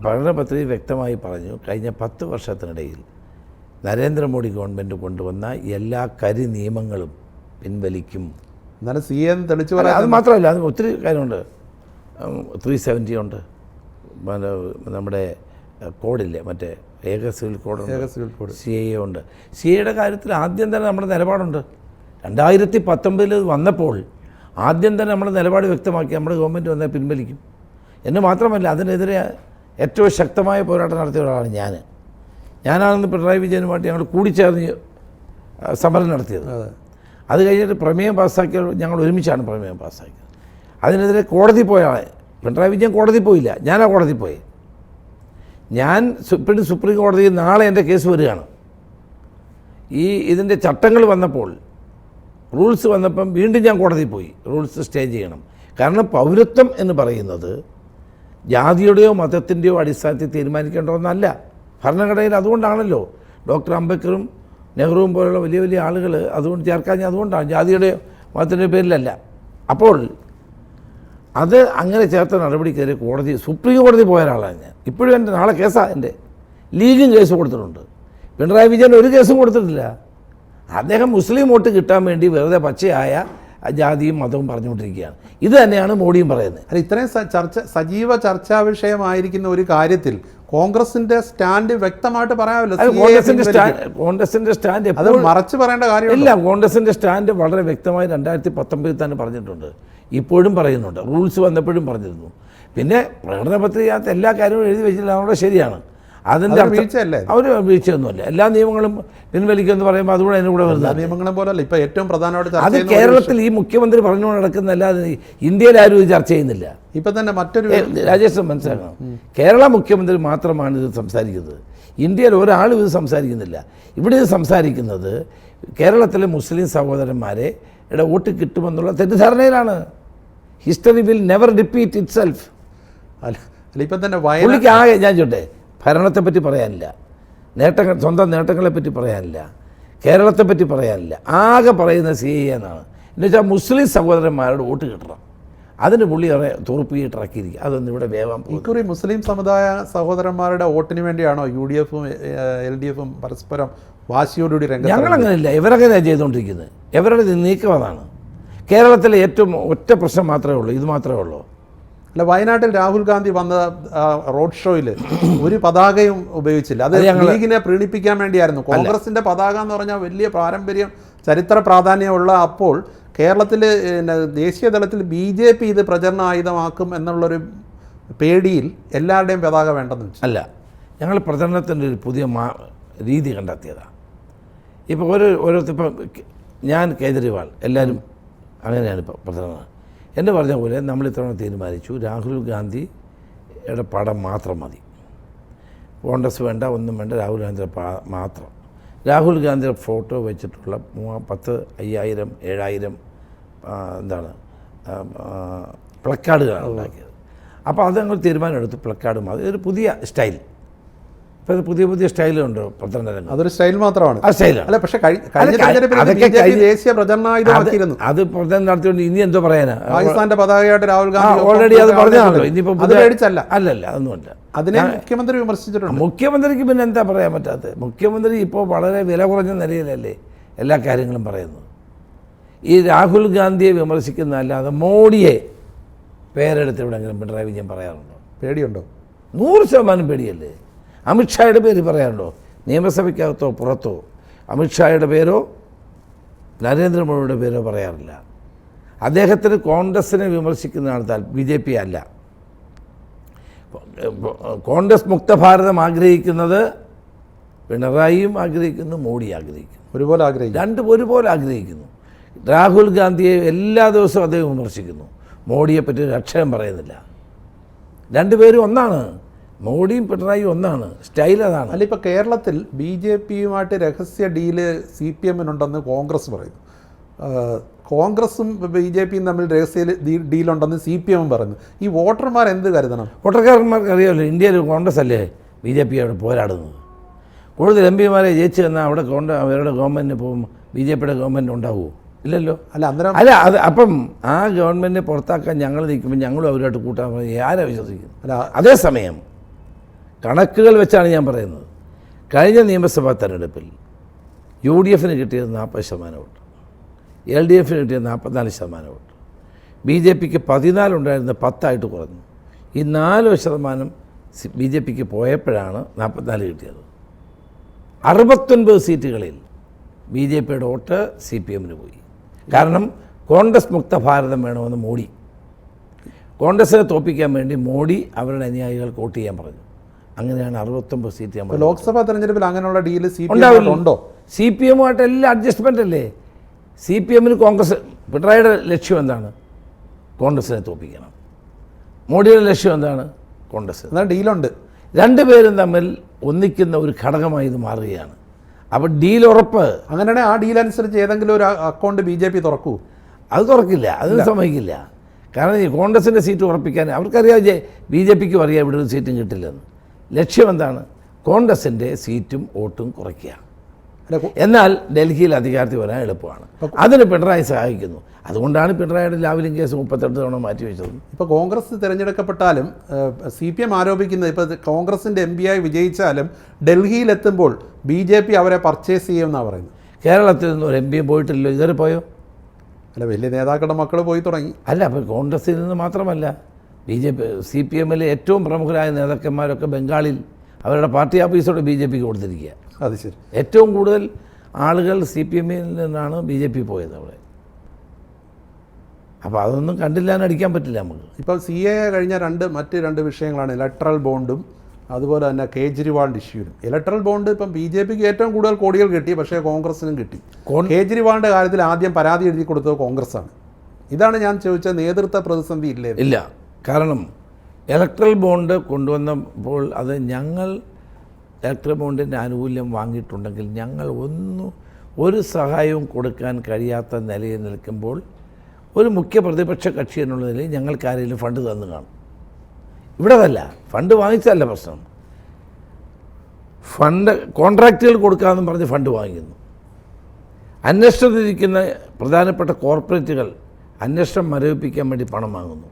പ്രകടന പത്രികയിൽ വ്യക്തമായി പറഞ്ഞു, കഴിഞ്ഞ 10 വർഷത്തിനിടയിൽ നരേന്ദ്രമോദി ഗവൺമെൻറ് കൊണ്ടുവന്ന എല്ലാ കരി നിയമങ്ങളും പിൻവലിക്കും. എന്നാലും CAA തെളിച്ചു പറയാം. അത് മാത്രമല്ല, അത് ഒത്തിരി കാര്യമുണ്ട്. 370 ഉണ്ട്, നമ്മുടെ കോഡില്ലേ, മറ്റേ ഏക സിവിൽ കോഡ്, CAA ഉണ്ട്. CAA കാര്യത്തിൽ ആദ്യം തന്നെ നമ്മുടെ നിലപാടുണ്ട്. 2019 വന്നപ്പോൾ ആദ്യം തന്നെ നമ്മുടെ നിലപാട് വ്യക്തമാക്കി, നമ്മുടെ ഗവൺമെൻറ് വന്നാൽ പിൻവലിക്കും എന്ന് മാത്രമല്ല, അതിനെതിരെ ഏറ്റവും ശക്തമായ പോരാട്ടം നടത്തിയ ഒരാളാണ് ഞാനാണെന്ന് പിണറായി വിജയനുമായിട്ട് ഞങ്ങൾ കൂടിച്ചേർന്ന് സമരം നടത്തിയത്. അത് കഴിഞ്ഞിട്ട് പ്രമേയം പാസ്സാക്കിയ ഞങ്ങൾ ഒരുമിച്ചാണ് പ്രമേയം പാസ്സാക്കിയത്. അതിനെതിരെ കോടതി പോയ ആളെ, പിണറായി വിജയൻ കോടതി പോയില്ല, ഞാനാ കോടതി പോയി. ഞാൻ സുപ്രീം കോടതിയിൽ നാളെ എൻ്റെ കേസ് വരികയാണ്. ഇതിൻ്റെ ചട്ടങ്ങൾ വന്നപ്പോൾ, റൂൾസ് വന്നപ്പം വീണ്ടും ഞാൻ കോടതിയിൽ പോയി, റൂൾസ് സ്റ്റേ ചെയ്യണം. കാരണം പൗരത്വം എന്ന് പറയുന്നത് ജാതിയുടെയോ മതത്തിൻ്റെയോ അടിസ്ഥാനത്തിൽ തീരുമാനിക്കേണ്ട ഒന്നല്ല. ഭരണഘടനയിൽ അതുകൊണ്ടാണല്ലോ ഡോക്ടർ അംബേദ്കറും നെഹ്റുവും പോലുള്ള വലിയ വലിയ ആളുകൾ അതുകൊണ്ട് ചേർക്കാൻ, അതുകൊണ്ടാണ്, ജാതിയുടെയോ മതത്തിൻ്റെ പേരിലല്ല. അപ്പോൾ അത് അങ്ങനെ ചേർത്ത നടപടിക്കെതിരെ കോടതി, സുപ്രീം കോടതി പോയ ഒരാളാണ് ഞാൻ. ഇപ്പോഴും എൻ്റെ നാളെ കേസാണ്, എൻ്റെ ലീഗും കേസ് കൊടുത്തിട്ടുണ്ട്. പിണറായി വിജയൻ ഒരു കേസും കൊടുത്തിട്ടില്ല. അദ്ദേഹം മുസ്ലിം വോട്ട് കിട്ടാൻ വേണ്ടി വെറുതെ പച്ചയായ ജാതിയും മതവും പറഞ്ഞുകൊണ്ടിരിക്കുകയാണ്. ഇത് തന്നെയാണ് മോഡിയും പറയുന്നത്. അല്ല, ഇത്രയും സജീവ ചർച്ചാ വിഷയമായിരിക്കുന്ന ഒരു കാര്യത്തിൽ കോൺഗ്രസിന്റെ സ്റ്റാൻഡ് വ്യക്തമായിട്ട് പറയാമല്ലോ. കോൺഗ്രസിന്റെ സ്റ്റാൻഡ് അത് മറച്ചു പറയേണ്ട കാര്യമില്ല. കോൺഗ്രസിന്റെ സ്റ്റാൻഡ് വളരെ വ്യക്തമായി 2019 തന്നെ പറഞ്ഞിട്ടുണ്ട്, ഇപ്പോഴും പറയുന്നുണ്ട്, റൂൾസ് വന്നപ്പോഴും പറഞ്ഞിരുന്നു. പിന്നെ പ്രകടന പത്രികത്ത് എല്ലാ കാര്യങ്ങളും എഴുതി വെച്ചില്ല, അതുകൊണ്ട് ശരിയാണ്. അതിൻ്റെ വീഴ്ചയല്ലേ? അവർ വീഴ്ചയൊന്നുമില്ല. എല്ലാ നിയമങ്ങളും പിൻവലിക്കുമെന്ന് പറയുമ്പോൾ അതുകൂടെ അതിൻ്റെ കൂടെ വരുന്നത് നിയമങ്ങളും പോലല്ല. ഇപ്പം ഏറ്റവും പ്രധാനമായിട്ട് അത് കേരളത്തിൽ ഈ മുഖ്യമന്ത്രി പറഞ്ഞുകൊണ്ട് നടക്കുന്നതല്ലാതെ ഇന്ത്യയിൽ ആരും ഇത് ചർച്ച ചെയ്യുന്നില്ല. ഇപ്പം തന്നെ മറ്റൊരു രാജേഷ് മനസ്സിലാക്കണം, കേരള മുഖ്യമന്ത്രി മാത്രമാണ് ഇത് സംസാരിക്കുന്നത്. ഇന്ത്യയിൽ ഒരാളും ഇത് സംസാരിക്കുന്നില്ല. ഇവിടെ ഇത് സംസാരിക്കുന്നത് കേരളത്തിലെ മുസ്ലിം സഹോദരന്മാരെ വോട്ട് കിട്ടുമെന്നുള്ള തെറ്റിദ്ധാരണയിലാണ്. History will never repeat itself. അല്ല, ഇപ്പം തന്നെ പുള്ളിക്ക് ആകെ, ഞാൻ ചോട്ടെ, ഭരണത്തെപ്പറ്റി പറയാനില്ല, സ്വന്തം നേട്ടങ്ങളെപ്പറ്റി പറയാനില്ല, കേരളത്തെപ്പറ്റി പറയാനില്ല, ആകെ പറയുന്ന CAA എന്നാണ്. എന്നുവെച്ചാൽ മുസ്ലിം സഹോദരന്മാരോട് വോട്ട് കിട്ടണം, അതിന് പുള്ളി തുറപ്പിയിട്ടിറക്കിയിരിക്കുക. അതൊന്നും ഇവിടെ വേഗം ഇക്കുറി മുസ്ലിം സമുദായ സഹോദരന്മാരുടെ വോട്ടിന് വേണ്ടിയാണോ UDFും LDFും പരസ്പരം വാശിയോടുകൂടി രംഗത്ത്? ഞങ്ങളങ്ങനെയില്ല, ഇവരങ്ങനെയാണ് ചെയ്തുകൊണ്ടിരിക്കുന്നത്. ഇവരുടെ നീക്കം അതാണ്. കേരളത്തിലെ ഏറ്റവും ഒറ്റ പ്രശ്നം മാത്രമേ ഉള്ളൂ, ഇത് മാത്രമേ ഉള്ളൂ. അല്ല, വയനാട്ടിൽ രാഹുൽ ഗാന്ധി വന്ന റോഡ് ഷോയിൽ ഒരു പതാകയും ഉപയോഗിച്ചില്ല. അത് ലീഗിനെ പ്രീണിപ്പിക്കാൻ വേണ്ടിയായിരുന്നു. കോൺഗ്രസിന്റെ പതാക എന്ന് പറഞ്ഞാൽ വലിയ പാരമ്പര്യം, ചരിത്ര പ്രാധാന്യമുള്ള, അപ്പോൾ കേരളത്തിൽ ദേശീയ തലത്തിൽ BJP ഇത് പ്രചരണ ആയുധമാക്കും എന്നുള്ളൊരു പേടിയിൽ എല്ലാവരുടെയും പതാക വേണ്ടെന്ന് വെച്ചു. അല്ല, ഞങ്ങൾ പ്രചരണത്തിൻ്റെ ഒരു പുതിയ രീതി കണ്ടെത്തിയതാണ്. ഇപ്പോൾ ഓരോരുത്തർ, ഞാൻ കേജ്രിവാൾ, എല്ലാവരും അങ്ങനെയാണ് ഇപ്പോൾ പ്രചരണം. എന്ന് പറഞ്ഞ പോലെ നമ്മൾ ഇത്തവണ തീരുമാനിച്ചു, രാഹുൽ ഗാന്ധിയുടെ പടം മാത്രം മതി, കോൺഗ്രസ് വേണ്ട, ഒന്നും വേണ്ട, രാഹുൽ ഗാന്ധിയുടെ മാത്രം. രാഹുൽ ഗാന്ധിയുടെ ഫോട്ടോ വെച്ചിട്ടുള്ള 10,000, 5,000, 7,000 പ്ലക്കാർഡുകളാണ് ഉണ്ടാക്കിയത്. അപ്പോൾ അത് ഞങ്ങൾ തീരുമാനമെടുത്ത് പ്ലക്കാർഡ് മതി. ഒരു പുതിയ സ്റ്റൈൽ, ഇപ്പോൾ പുതിയ സ്റ്റൈലുണ്ട് പ്രചരണ രംഗം. അതൊരു സ്റ്റൈൽ മാത്രമാണ്, ആ സ്റ്റൈലാണ്. അല്ല, പക്ഷേ ദേശീയ പ്രചരണായുധമാക്കിയിരുന്നു. അത് പ്രചരണം നടത്തിക്കൊണ്ട് ഇനി എന്തോ പറയാനാ? പാകിസ്ഥാന്റെ പതാകയായിട്ട് രാഹുൽ ഗാന്ധി ഓൾറെഡി അത് പറഞ്ഞാണല്ലോ. ഇനിയിപ്പോൾ അല്ലല്ല, അതൊന്നുമല്ല. അതിനെ മുഖ്യമന്ത്രി വിമർശിച്ചിട്ടുണ്ട്. മുഖ്യമന്ത്രിക്ക് പിന്നെ എന്താ പറയാൻ പറ്റാത്തത്? മുഖ്യമന്ത്രി ഇപ്പോൾ വളരെ വില കുറഞ്ഞ നിലയിലല്ലേ എല്ലാ കാര്യങ്ങളും പറയുന്നത്. ഈ രാഹുൽ ഗാന്ധിയെ വിമർശിക്കുന്നതല്ലാതെ മോഡിയെ പേരെടുത്ത് എവിടെയെങ്കിലും പിണറായി വിജയൻ പറയാറുണ്ടോ? പേടിയുണ്ടോ? 100% പേടിയല്ലേ. അമിത്ഷായുടെ പേര് പറയാറുണ്ടോ? നിയമസഭയ്ക്കകത്തോ പുറത്തോ അമിത്ഷായുടെ പേരോ നരേന്ദ്രമോദിയുടെ പേരോ പറയാറില്ല. അദ്ദേഹത്തിന് കോൺഗ്രസിനെ വിമർശിക്കുന്നതാണ് BJP അല്ല. കോൺഗ്രസ് മുക്ത ഭാരതം ആഗ്രഹിക്കുന്നത് പിണറായിയും ആഗ്രഹിക്കുന്നു, മോഡി ആഗ്രഹിക്കുന്നു, ഒരുപോലെ ആഗ്രഹിക്കുന്നു, രണ്ടും ഒരുപോലെ ആഗ്രഹിക്കുന്നു. രാഹുൽ ഗാന്ധിയെ എല്ലാ ദിവസവും അദ്ദേഹം വിമർശിക്കുന്നു, മോഡിയെപ്പറ്റി ഒരു അക്ഷരം പറയുന്നില്ല. രണ്ടുപേരും ഒന്നാണ്, മോഡിയും പിണറായിയും ഒന്നാണ്, സ്റ്റൈൽ അതാണ്. അല്ല, ഇപ്പോൾ കേരളത്തിൽ BJPയുമായിട്ട് രഹസ്യ ഡീല് CPMനുണ്ടെന്ന് കോൺഗ്രസ് പറയുന്നു. കോൺഗ്രസും ബി ജെ പിയും തമ്മിൽ രഹസ്യ ഡീലുണ്ടെന്ന് CPM പറഞ്ഞു. ഈ വോട്ടർമാർ എന്ത് കരുതണം? വോട്ടർക്കാരന്മാർക്ക് അറിയാമല്ലോ, ഇന്ത്യയിൽ കോൺഗ്രസ് അല്ലേ ബി ജെ പി അവിടെ പോരാടുന്നത്. കൂടുതൽ MP മാരെ ജയിച്ചു തന്നാൽ അവിടെ അവരുടെ ഗവൺമെൻറ്റിന് പോകുമ്പോൾ BJP ഗവൺമെൻറ് ഉണ്ടാവുമോ? ഇല്ലല്ലോ. അല്ല അത് അപ്പം ആ ഗവൺമെൻറ്റിനെ പുറത്താക്കാൻ ഞങ്ങൾ നിൽക്കുമ്പോൾ ഞങ്ങളും അവരുമായിട്ട് കൂട്ടാൻ ആരാ വിശ്വസിക്കുന്നു? അതേസമയം കണക്കുകൾ വെച്ചാണ് ഞാൻ പറയുന്നത്. കഴിഞ്ഞ നിയമസഭാ തെരഞ്ഞെടുപ്പിൽ UDFന് കിട്ടിയത് 40% വോട്ട്, LDFന് കിട്ടിയത് 44% വോട്ട്, BJPക്ക് 14 ഉണ്ടായിരുന്ന 10 കുറഞ്ഞു. ഈ 4% BJPക്ക് പോയപ്പോഴാണ് 44 കിട്ടിയത്. 69 സീറ്റുകളിൽ BJPയുടെ വോട്ട് CPMന് പോയി. കാരണം കോൺഗ്രസ് മുക്ത ഭാരതം വേണമെന്ന് മോഡി, കോൺഗ്രസിനെ തോൽപ്പിക്കാൻ വേണ്ടി മോഡി അവരുടെ അനുയായികൾക്ക് വോട്ട് ചെയ്യാൻ പറഞ്ഞു. അങ്ങനെയാണ് 69 സീറ്റ് നമ്മൾ. ലോക്സഭാ തെരഞ്ഞെടുപ്പിൽ അങ്ങനെയുള്ള ഡീല് CPM ഉണ്ടോ? CPM-ആയിട്ട് എല്ലാം അഡ്ജസ്റ്റ്മെൻ്റ് അല്ലേ. CPM-ന് കോൺഗ്രസ്, പിണറായിയുടെ ലക്ഷ്യം എന്താണ്? കോൺഗ്രസിനെ തോൽപ്പിക്കണം. മോഡിയുടെ ലക്ഷ്യം എന്താണ്? കോൺഗ്രസ്. എന്നാൽ ഡീലുണ്ട്. രണ്ടുപേരും തമ്മിൽ ഒന്നിക്കുന്ന ഒരു ഘടകമായി ഇത് മാറുകയാണ്. അപ്പോൾ ഡീൽ ഉറപ്പ്. അങ്ങനെയാണെങ്കിൽ ആ ഡീൽ അനുസരിച്ച് ഏതെങ്കിലും ഒരു അക്കൗണ്ട് BJP തുറക്കൂ? അത് തുറക്കില്ല, അതിന് സമ്മതിക്കില്ല. കാരണം ഈ കോൺഗ്രസിൻ്റെ സീറ്റ് ഉറപ്പിക്കാൻ അവർക്കറിയാം, BJPക്കും അറിയാം ഇവിടെ ഒരു സീറ്റും കിട്ടില്ലെന്ന്. ലക്ഷ്യം എന്താണ്? കോൺഗ്രസിൻ്റെ സീറ്റും വോട്ടും കുറയ്ക്കുക. എന്നാൽ ഡൽഹിയിൽ അധികാരത്തിൽ വരാൻ എളുപ്പമാണ്. അതിന് പിണറായി സഹായിക്കുന്നു. അതുകൊണ്ടാണ് പിണറായിയുടെ ലാവ്ലിൻ കേസ് 38 തവണ മാറ്റിവെച്ചത്. ഇപ്പോൾ കോൺഗ്രസ് തിരഞ്ഞെടുക്കപ്പെട്ടാലും CPM ആരോപിക്കുന്നത്, ഇപ്പോൾ കോൺഗ്രസിൻ്റെ MP ആയി വിജയിച്ചാലും ഡൽഹിയിലെത്തുമ്പോൾ BJP അവരെ പർച്ചേസ് ചെയ്യുമെന്നാണ് പറയുന്നത്. കേരളത്തിൽ നിന്ന് ഒരു MP പോയിട്ടില്ലല്ലോ, ഇതുവരെ പോയോ? അല്ല, വലിയ നേതാക്കളുടെ മക്കൾ പോയി തുടങ്ങി. അല്ല, അപ്പോൾ കോൺഗ്രസിൽ നിന്ന് മാത്രമല്ല, CPM-ലെ ഏറ്റവും പ്രമുഖരായ നേതാക്കന്മാരൊക്കെ ബംഗാളിൽ അവരുടെ പാർട്ടി ഓഫീസോട് BJPക്ക് കൊടുത്തിരിക്കുക. അത് ശരി. ഏറ്റവും കൂടുതൽ ആളുകൾ CPM-ൽ നിന്നാണ് BJP പോയത് അവിടെ. അപ്പോൾ അതൊന്നും കണ്ടില്ലാന്ന് അടിക്കാൻ പറ്റില്ല നമുക്ക്. ഇപ്പോൾ CA കഴിഞ്ഞ മറ്റ് രണ്ട് വിഷയങ്ങളാണ് ഇലക്ട്രൽ ബോണ്ടും അതുപോലെ തന്നെ കേജ്രിവാളിൻ്റെ ഇഷ്യൂലും. ഇലക്ട്രൽ ബോണ്ട് ഇപ്പം BJPക്ക് ഏറ്റവും കൂടുതൽ കോടികൾ കിട്ടി, പക്ഷേ കോൺഗ്രസിനും കിട്ടി. കേജ്രിവാളിൻ്റെ കാര്യത്തിൽ ആദ്യം പരാതി എഴുതി കൊടുത്തത് കോൺഗ്രസ്സാണ്. ഇതാണ് ഞാൻ ചോദിച്ച നേതൃത്വ പ്രതിസന്ധി ഇല്ലേ? ഇല്ല. കാരണം ഇലക്ട്രൽ ബോണ്ട് കൊണ്ടുവന്നപ്പോൾ അത് ഞങ്ങൾ ഇലക്ട്രൽ ബോണ്ടിൻ്റെ ആനുകൂല്യം വാങ്ങിയിട്ടുണ്ടെങ്കിൽ ഞങ്ങൾ ഒരു സഹായവും കൊടുക്കാൻ കഴിയാത്ത നിലയിൽ നിൽക്കുമ്പോൾ ഒരു മുഖ്യ പ്രതിപക്ഷ കക്ഷി എന്നുള്ള നിലയിൽ ഞങ്ങൾക്ക് ആരെങ്കിലും ഫണ്ട് തന്നു കാണും. ഇവിടെ അതല്ല, ഫണ്ട് വാങ്ങിച്ചതല്ല പ്രശ്നം. ഫണ്ട് കോൺട്രാക്റ്റുകൾ കൊടുക്കാമെന്നും പറഞ്ഞ് ഫണ്ട് വാങ്ങിക്കുന്നു. അന്വേഷണത്തിലിരിക്കുന്ന പ്രധാനപ്പെട്ട കോർപ്പറേറ്റുകൾ അന്വേഷണം മരവിപ്പിക്കാൻ വേണ്ടി പണം വാങ്ങുന്നു.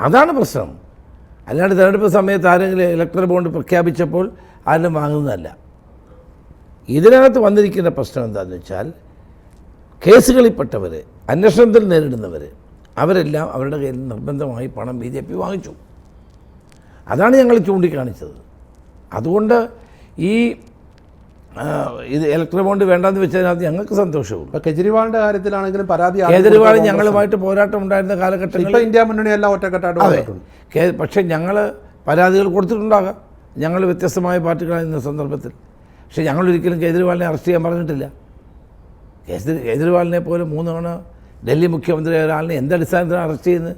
അതാണ് പ്രശ്നം. അല്ലാണ്ട് തിരഞ്ഞെടുപ്പ് സമയത്ത് ആരെങ്കിലും ഇലക്ട്രൽ ബോണ്ട് പ്രഖ്യാപിച്ചപ്പോൾ ആരും വാങ്ങുന്നതല്ല. ഇതിനകത്ത് വന്നിരിക്കുന്ന പ്രശ്നം എന്താണെന്ന് വെച്ചാൽ, കേസുകളിൽപ്പെട്ടവർ, അന്വേഷണത്തിൽ നേരിടുന്നവർ, അവരെല്ലാം അവരുടെ കയ്യിൽ നിർബന്ധമായി പണം BJP വാങ്ങിച്ചു. അതാണ് ഞങ്ങൾ ചൂണ്ടിക്കാണിച്ചത്. അതുകൊണ്ട് ഇത് ഇലക്ട്രൽ ബോണ്ട് വേണ്ടെന്ന് വെച്ചതിനകത്ത് ഞങ്ങൾക്ക് സന്തോഷവും. ഇപ്പോൾ കേജ്രിവാളിൻ്റെ കാര്യത്തിലാണെങ്കിലും പരാതി, കേജ്രിവാൾ ഞങ്ങളുമായിട്ട് പോരാട്ടം ഉണ്ടായിരുന്ന കാലഘട്ടത്തിൽ ഇന്ത്യ മുന്നണിയെല്ലാം ഒറ്റക്കെട്ടായിട്ട്. പക്ഷേ ഞങ്ങൾ പരാതികൾ കൊടുത്തിട്ടുണ്ടാകാം, ഞങ്ങൾ വ്യത്യസ്തമായ പാർട്ടികളായിരുന്ന സന്ദർഭത്തിൽ. പക്ഷേ ഞങ്ങളൊരിക്കലും കേജ്രിവാളിനെ അറസ്റ്റ് ചെയ്യാൻ പറഞ്ഞിട്ടില്ല. കേജ്രിവാളിനെ പോലെ 3 തവണ ഡൽഹി മുഖ്യമന്ത്രി ഒരാളിനെ എന്തടിസ്ഥാനത്തിലാണ് അറസ്റ്റ് ചെയ്യുന്നത്?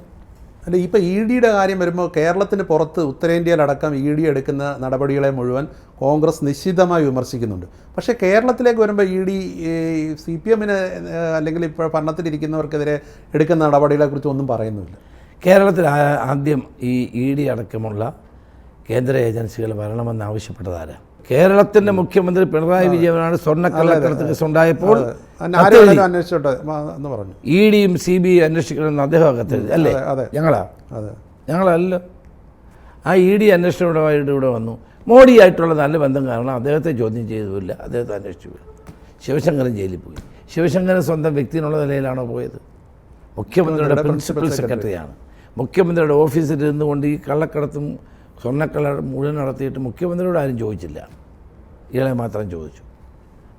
അല്ല, ഇപ്പോൾ EDയുടെ കാര്യം വരുമ്പോൾ കേരളത്തിന് പുറത്ത് ഉത്തരേന്ത്യയിലടക്കം ED എടുക്കുന്ന നടപടികളെ മുഴുവൻ കോൺഗ്രസ് നിശ്ചിതമായി വിമർശിക്കുന്നുണ്ട്. പക്ഷേ കേരളത്തിലേക്ക് വരുമ്പോൾ ED CPM-ന് അല്ലെങ്കിൽ ഇപ്പോൾ ഭരണത്തിലിരിക്കുന്നവർക്കെതിരെ എടുക്കുന്ന നടപടികളെക്കുറിച്ച് ഒന്നും പറയുന്നില്ല. കേരളത്തിൽ ആദ്യം ഈ ED അടക്കമുള്ള കേന്ദ്ര ഏജൻസികൾ വരണമെന്നാവശ്യപ്പെട്ടതാരാ? കേരളത്തിൻ്റെ മുഖ്യമന്ത്രി പിണറായി വിജയനാണ്. സ്വർണ്ണക്കള്ളക്കടത്ത് കേസ് ഉണ്ടായപ്പോൾ EDയും CBI അന്വേഷിക്കണമെന്ന് അദ്ദേഹം അകത്തെഴുതി അല്ലേ? ഞങ്ങളല്ല. ആ ED അന്വേഷണമായിട്ട് ഇവിടെ വന്നു. മോഡിയായിട്ടുള്ള നല്ല ബന്ധം കാരണം അദ്ദേഹത്തെ ചോദ്യം ചെയ്തുമില്ല, അദ്ദേഹത്തെ അന്വേഷിച്ചു. ശിവശങ്കരൻ ജയിലിൽ പോയി. ശിവശങ്കരൻ സ്വന്തം വ്യക്തിയുള്ള നിലയിലാണോ പോയത്? മുഖ്യമന്ത്രിയുടെ പ്രിൻസിപ്പൽ സെക്രട്ടറിയാണ്. മുഖ്യമന്ത്രിയുടെ ഓഫീസിൽ ഇരുന്നുകൊണ്ട് ഈ കള്ളക്കടത്തും സ്വർണ്ണക്കള്ള മുഴുവൻ നടത്തിയിട്ട് മുഖ്യമന്ത്രിയോട് ആരും ചോദിച്ചില്ല, ഇയാളെ മാത്രം ചോദിച്ചു.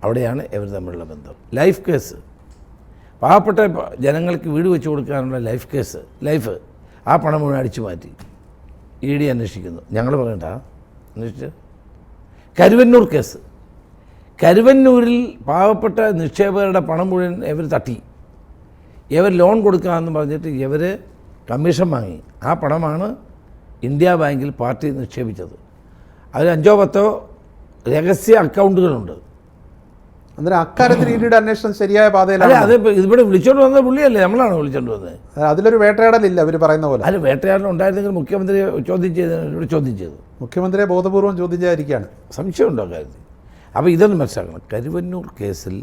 അവിടെയാണ് ഇവർ തമ്മിലുള്ള ബന്ധം. ലൈഫ് കേസ്, പാവപ്പെട്ട ജനങ്ങൾക്ക് വീട് വെച്ച് കൊടുക്കാനുള്ള ലൈഫ് ആ പണം മുഴുവൻ അടിച്ചു മാറ്റി ED അന്വേഷിക്കുന്നു. ഞങ്ങൾ പറയണ്ട, അന്വേഷിച്ച്. കരുവന്നൂർ കേസ്, കരുവന്നൂരിൽ പാവപ്പെട്ട നിക്ഷേപകരുടെ പണം മുഴുവൻ ഇവർ തട്ടി. ഇവർ ലോൺ കൊടുക്കാമെന്ന് പറഞ്ഞിട്ട് ഇവർ കമ്മീഷൻ വാങ്ങി. ആ പണമാണ് ഇന്ത്യ ബാങ്കിൽ പാർട്ടി നിക്ഷേപിച്ചത്. അതിൽ 5-10 രഹസ്യ അക്കൗണ്ടുകളുണ്ട്. അന്നേരം അക്കാര്യത്തിൽ ഇഡിയുടെ അന്വേഷണം ശരിയായ പാതയിലാണ്. അല്ല, അത് ഇവിടെ വിളിച്ചോണ്ട് വന്നത് പുള്ളിയല്ലേ, നമ്മളാണ് വിളിച്ചോണ്ട് വന്നത്. അതിലൊരു വേട്ടയാടലില്ല അവർ പറയുന്ന പോലെ. അല്ല, വേട്ടയാടൽ ഉണ്ടായിരുന്നെങ്കിൽ മുഖ്യമന്ത്രിയെ ചോദ്യം ഇവിടെ ചോദ്യം ചെയ്തു. മുഖ്യമന്ത്രിയെ ബോധപൂർവം ചോദ്യം ചെയ്യാതിരിക്കുകയാണ്. സംശയമുണ്ടോ കാര്യത്തിൽ? അപ്പോൾ ഇതൊന്നും മനസ്സിലാക്കണം. കരുവന്നൂർ കേസിൽ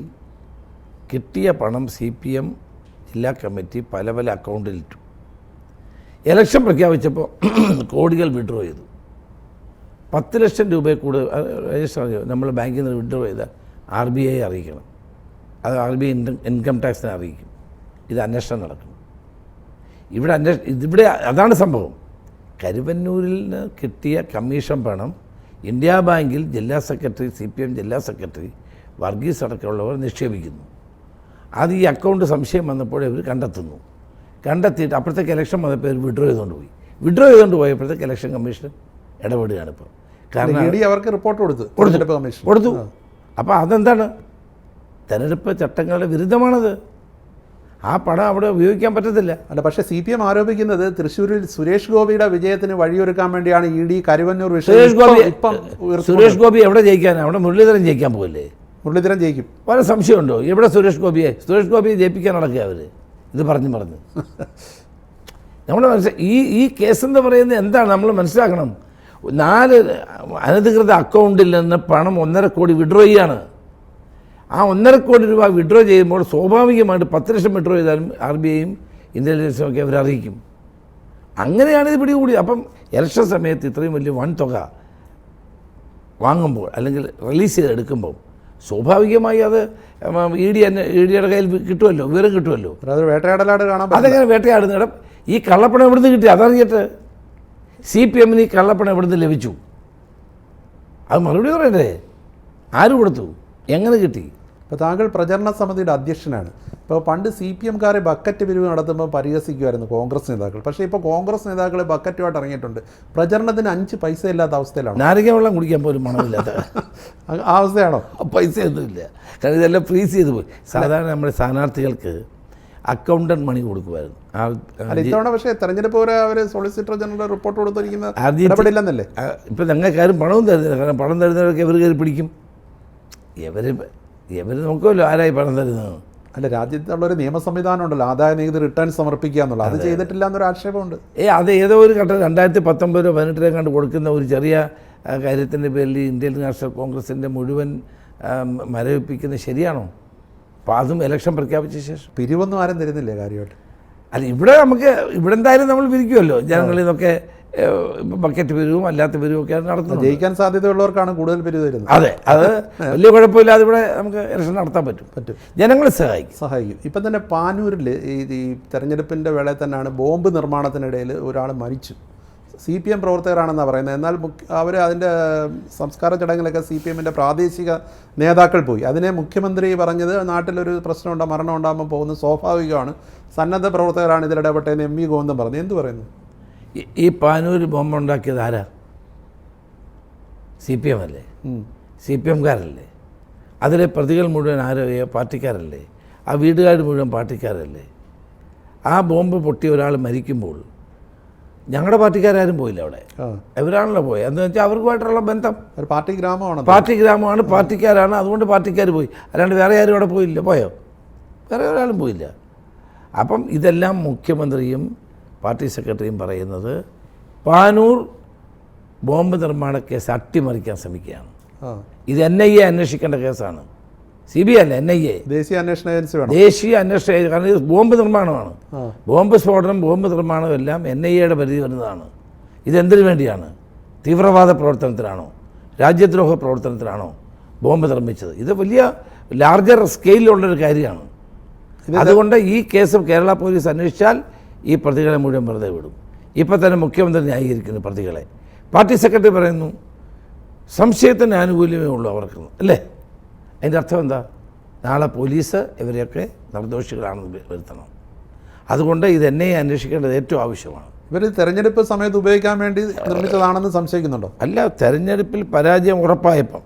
കിട്ടിയ പണം CPM ജില്ലാ കമ്മിറ്റി പല പല അക്കൗണ്ടിലിട്ടു. ഇലക്ഷൻ പ്രഖ്യാപിച്ചപ്പോൾ കോടികൾ വിഡ്രോ ചെയ്തു. 10 ലക്ഷം രൂപയെ കൂടുതൽ രജിസ്റ്റർ നമ്മൾ ബാങ്കിൽ നിന്ന് വിഡ്രോ ചെയ്താൽ RBI അറിയിക്കണം. അത് RBI ഇൻകം ടാക്സിനെ അറിയിക്കും. ഇത് അന്വേഷണം നടക്കും. ഇവിടെ അതാണ് സംഭവം. കരുവന്നൂരിൽ നിന്ന് കിട്ടിയ കമ്മീഷൻ പണം ഇന്ത്യ ബാങ്കിൽ ജില്ലാ സെക്രട്ടറി, CPM ജില്ലാ സെക്രട്ടറി വർഗീസ് അടക്കമുള്ളവർ നിക്ഷേപിക്കുന്നു. അത് ഈ അക്കൗണ്ട് സംശയം വന്നപ്പോൾ ഇവർ കണ്ടെത്തിയിട്ട് അപ്പോഴത്തേക്ക് ഇലക്ഷൻ വന്നപ്പോൾ ഇവർ വിഡ്രോ ചെയ്തുകൊണ്ട് പോയപ്പോഴത്തേക്ക് ഇലക്ഷൻ കമ്മീഷൻ ഇടപെടുകയാണ് ഇപ്പോൾ. കാരണം അവർക്ക് റിപ്പോർട്ട് കൊടുത്തു. അപ്പോൾ അതെന്താണ്? തെരഞ്ഞെടുപ്പ് ചട്ടങ്ങളുടെ വിരുദ്ധമാണത്. ആ പണം അവിടെ ഉപയോഗിക്കാൻ പറ്റത്തില്ല. അല്ല, പക്ഷേ CPM ആരോപിക്കുന്നത് തൃശ്ശൂരിൽ സുരേഷ് ഗോപിയുടെ വിജയത്തിന് വഴിയൊരുക്കാൻ വേണ്ടിയാണ് ED കരുവന്നൂർ സുരേഷ് ഗോപി എവിടെ ജയിക്കാനാണ്? അവിടെ മുരളീധരൻ ജയിക്കാൻ പോകല്ലേ? മുരളീധരൻ ജയിക്കും. വളരെ സംശയമുണ്ടോ? എവിടെ സുരേഷ് ഗോപിയെ ജയിപ്പിക്കാൻ നടക്കുക അവർ? ഇത് പറഞ്ഞ് നമ്മൾ ഈ കേസെന്ന് പറയുന്നത് എന്താണ് നമ്മൾ മനസ്സിലാക്കണം. 4 അനധികൃത അക്കൗണ്ടിൽ നിന്ന് പണം 1.5 കോടി വിഡ്രോ ചെയ്യാണ്. ആ 1.5 കോടി രൂപ വിഡ്രോ ചെയ്യുമ്പോൾ സ്വാഭാവികമായിട്ട് 10 ലക്ഷം വിഡ്രോ ചെയ്താലും RBIയും ഇൻ്റലിജൻസും ഒക്കെ അവരറിയിക്കും. അങ്ങനെയാണ് ഇത് പിടികൂടി. അപ്പം ഇലക്ഷൻ സമയത്ത് ഇത്രയും വലിയ വൻ തുക വാങ്ങുമ്പോൾ അല്ലെങ്കിൽ റിലീസ് ചെയ്തെടുക്കുമ്പോൾ സ്വാഭാവികമായി അത് EDയുടെ കയ്യിൽ കിട്ടുമല്ലോ, വിവരം കിട്ടുമല്ലോ. വേട്ടയാടലാട് കാണാൻ അതെങ്ങനെ വേട്ടയാടുന്ന ഈ കള്ളപ്പണം എവിടുന്ന് കിട്ടി അതറിഞ്ഞിട്ട് CPMന് ഈ കള്ളപ്പണം എവിടുന്ന് ലഭിച്ചു? അത് മറുപടി പറയണ്ടേ? ആര് കൊടുത്തു? എങ്ങനെ കിട്ടി? ഇപ്പോൾ താങ്കൾ പ്രചരണ സമിതിയുടെ അധ്യക്ഷനാണ്. ഇപ്പോൾ പണ്ട് CPMകാരെ ബക്കറ്റ് പിരിവ് നടത്തുമ്പോൾ പരിഹസിക്കുമായിരുന്നു കോൺഗ്രസ് നേതാക്കൾ. പക്ഷേ ഇപ്പോൾ കോൺഗ്രസ് നേതാക്കൾ ബക്കറ്റുമായിട്ട് ഇറങ്ങിയിട്ടുണ്ട്. പ്രചരണത്തിന് 5 പൈസ ഇല്ലാത്ത അവസ്ഥയിലാണ്. നാരങ്ങ വെള്ളം കുടിക്കാൻ പോലും മണമില്ലാത്ത ആ അവസ്ഥയാണോ? പൈസയൊന്നുമില്ല. കാരണം ഇതെല്ലാം ഫ്രീസ് ചെയ്ത് പോയി. സാധാരണ നമ്മുടെ സ്ഥാനാർത്ഥികൾക്ക് അക്കൗണ്ടന്റ് മണി കൊടുക്കുമായിരുന്നു. ഇത്തവണ പക്ഷേ തെരഞ്ഞെടുപ്പ് വരെ അവർ സോളിസിറ്റർ ജനറൽ റിപ്പോർട്ട് കൊടുത്തിരിക്കുന്ന ഇടപെടില്ലെന്നല്ലേ? ഇപ്പം ഞങ്ങൾക്കാരും പണവും തരുന്നില്ല. കാരണം പണം തരുന്നവരൊക്കെ ഇവർ കയറി പിടിക്കും. ഇവർ നോക്കുമല്ലോ ആരായി പണം തരുന്നത്. അല്ല, രാജ്യത്തുള്ളൊരു നിയമ സംവിധാനം ഉണ്ടല്ലോ, ആദായ നികുതി റിട്ടേൺ സമർപ്പിക്കുക എന്നുള്ളത്. അത് ചെയ്തിട്ടില്ല എന്നൊരു ആക്ഷേപമുണ്ട്. അത് ഏതോ ഒരു ഘട്ടം 2019 18 കണ്ട് കൊടുക്കുന്ന ഒരു ചെറിയ കാര്യത്തിൻ്റെ പേരിൽ ഇന്ത്യൻ നാഷണൽ കോൺഗ്രസിൻ്റെ മുഴുവൻ മരവിപ്പിക്കുന്നത് ശരിയാണോ? അപ്പോൾ അതും ഇലക്ഷൻ പ്രഖ്യാപിച്ച ശേഷം പിരിവൊന്നും ആരും തരുന്നില്ലേ കാര്യമായിട്ട്? അല്ല, ഇവിടെ എന്തായാലും നമ്മൾ പിരിക്കുമല്ലോ. ജനങ്ങളിൽ നിന്നൊക്കെ ബക്കറ്റ് പിരിവും അല്ലാത്ത പിരിവും ഒക്കെ നടത്തുന്നത്. ജയിക്കാൻ സാധ്യതയുള്ളവർക്കാണ് കൂടുതൽ പിരിവ് തരുന്നത്. അതെ, അത് വലിയ കുഴപ്പമില്ലാതെ ഇവിടെ നമുക്ക് ഇലക്ഷൻ നടത്താൻ പറ്റും. ജനങ്ങളെ സഹായിക്കും. ഇപ്പം തന്നെ പാനൂരിൽ ഈ തെരഞ്ഞെടുപ്പിൻ്റെ വേളയിൽ തന്നെയാണ് ബോംബ് നിർമ്മാണത്തിനിടയിൽ ഒരാൾ മരിച്ചു. CPM പ്രവർത്തകരാണെന്നാണ് പറയുന്നത്. എന്നാൽ അവർ അതിൻ്റെ സംസ്കാര ചടങ്ങിലൊക്കെ CPMൻ്റെ പ്രാദേശിക നേതാക്കൾ പോയി. അതിനെ മുഖ്യമന്ത്രി പറഞ്ഞത് നാട്ടിലൊരു പ്രശ്നമുണ്ടോ, മരണം ഉണ്ടാകുമ്പോൾ പോകുന്നത് സ്വാഭാവികമാണ്, സന്നദ്ധ പ്രവർത്തകരാണ് ഇതിലിടപെട്ടതെന്ന് MV ഗോവിന്ദൻ പറഞ്ഞു. എന്ത് പറയുന്നു? ഈ പാനൂർ ബോംബ് ഉണ്ടാക്കിയത് ആരാ? CPM അല്ലേ? CPMകാരല്ലേ? അതിലെ പ്രതികൾ മുഴുവൻ ആരോ പാർട്ടിക്കാരല്ലേ? ആ വീടുകാർ മുഴുവൻ പാർട്ടിക്കാരല്ലേ? ആ ബോംബ് പൊട്ടി ഒരാൾ മരിക്കുമ്പോൾ ഞങ്ങളുടെ പാർട്ടിക്കാരും പോയില്ല അവിടെ. ഇവരാണല്ലോ പോയത്. എന്ന് വെച്ചാൽ അവർക്കുമായിട്ടുള്ള ബന്ധം പാർട്ടി ഗ്രാമമാണ്, പാർട്ടിക്കാരാണ്. അതുകൊണ്ട് പാർട്ടിക്കാർ പോയി. അല്ലാണ്ട് വേറെ ആരും അവിടെ പോയില്ല. പോയോ? വേറെ ഒരാളും പോയില്ല. അപ്പം ഇതെല്ലാം മുഖ്യമന്ത്രിയും പാർട്ടി സെക്രട്ടറിയും പറയുന്നത് പാനൂർ ബോംബ് നിർമ്മാണ കേസ് അട്ടിമറിക്കാൻ ശ്രമിക്കുകയാണ്. ഇത് NIA അന്വേഷിക്കേണ്ട കേസാണ്. CBI അല്ല, NIA, ദേശീയ അന്വേഷണ ഏജൻസി വേണം. ദേശീയ അന്വേഷണ ഏജൻസി. കാരണം ഇത് ബോംബ് നിർമ്മാണമാണ്. ബോംബ് സ്ഫോടനം, ബോംബ് നിർമ്മാണം എല്ലാം NIAയുടെ പരിധി വരുന്നതാണ്. ഇതെന്തിനു വേണ്ടിയാണ്? തീവ്രവാദ പ്രവർത്തനത്തിനാണോ, രാജ്യദ്രോഹ പ്രവർത്തനത്തിനാണോ ബോംബ് നിർമ്മിച്ചത്? ഇത് വലിയ ലാർജർ സ്കെയിലുള്ളൊരു കാര്യമാണ്. അതുകൊണ്ട് ഈ കേസ് കേരള പോലീസ് അന്വേഷിച്ചാൽ ഈ പ്രതികളെ മുഴുവൻ വെറുതെ വിടും. ഇപ്പം തന്നെ മുഖ്യമന്ത്രി ന്യായീകരിക്കുന്നു പ്രതികളെ. പാർട്ടി സെക്രട്ടറി പറയുന്നു സംശയത്തിന് ആനുകൂല്യമേ ഉള്ളൂ അവർക്ക്, അല്ലേ? അതിൻ്റെ അർത്ഥം എന്താ? നാളെ പോലീസ് ഇവരെയൊക്കെ നിർദോഷികളാണെന്ന് വരുത്തണം. അതുകൊണ്ട് ഇത് NIA അന്വേഷിക്കേണ്ടത് ഏറ്റവും ആവശ്യമാണ്. ഇവർ തെരഞ്ഞെടുപ്പ് സമയത്ത് ഉപയോഗിക്കാൻ വേണ്ടി നിർമ്മിച്ചതാണെന്ന് സംശയിക്കുന്നുണ്ടോ? അല്ല, തെരഞ്ഞെടുപ്പിൽ പരാജയം ഉറപ്പായപ്പം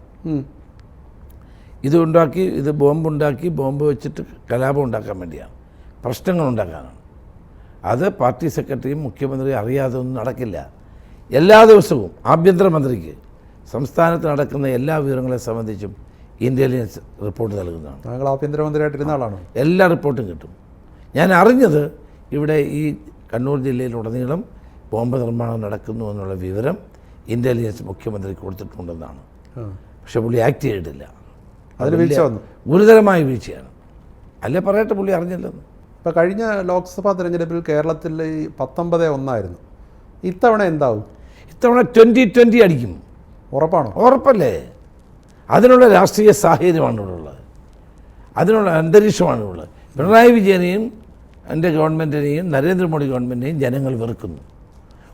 ഇത് ബോംബുണ്ടാക്കി ബോംബ് വെച്ചിട്ട് കലാപം ഉണ്ടാക്കാൻ വേണ്ടിയാണ്, പ്രശ്നങ്ങളുണ്ടാക്കാനാണ്. അത് പാർട്ടി സെക്രട്ടറിയും മുഖ്യമന്ത്രിയും അറിയാതെ ഒന്നും നടക്കില്ല. എല്ലാ ദിവസവും ആഭ്യന്തരമന്ത്രിക്ക് സംസ്ഥാനത്ത് നടക്കുന്ന എല്ലാ വിവരങ്ങളെ സംബന്ധിച്ചും ഇൻ്റലിജൻസ് റിപ്പോർട്ട് നൽകുന്നതാണ്. താങ്കൾ ആഭ്യന്തരമന്ത്രിയായിട്ടിരുന്ന ആളാണോ? എല്ലാ റിപ്പോർട്ടും കിട്ടും. ഞാൻ അറിഞ്ഞത് ഇവിടെ ഈ കണ്ണൂർ ജില്ലയിലുടനീളം ബോംബ് നിർമ്മാണം നടക്കുന്നു എന്നുള്ള വിവരം ഇൻ്റലിജൻസ് മുഖ്യമന്ത്രിക്ക് കൊടുത്തിട്ടുണ്ടെന്നാണ്. പക്ഷേ പുള്ളി ആക്ട് ചെയ്തിട്ടില്ല. അതിൽ വീഴ്ച വന്നു. ഗുരുതരമായ വീഴ്ചയാണ്. അല്ലേ പറയട്ടെ, പുള്ളി അറിഞ്ഞില്ലെന്ന്. ഇപ്പോൾ കഴിഞ്ഞ ലോക്സഭാ തെരഞ്ഞെടുപ്പിൽ കേരളത്തിൽ 19-1 ഇത്തവണ എന്താവും? ഇത്തവണ 2020 അടിക്കും. ഉറപ്പാണോ? ഉറപ്പല്ലേ. അതിനുള്ള രാഷ്ട്രീയ സാഹചര്യമാണ് ഇവിടെ ഉള്ളത്, അതിനുള്ള അന്തരീക്ഷമാണ് ഉള്ളത്. പിണറായി വിജയനെയും എൻ്റെ ഗവൺമെൻറ്റിനെയും നരേന്ദ്രമോദി ഗവൺമെൻറ്റിനെയും ജനങ്ങൾ വെറുക്കുന്നു.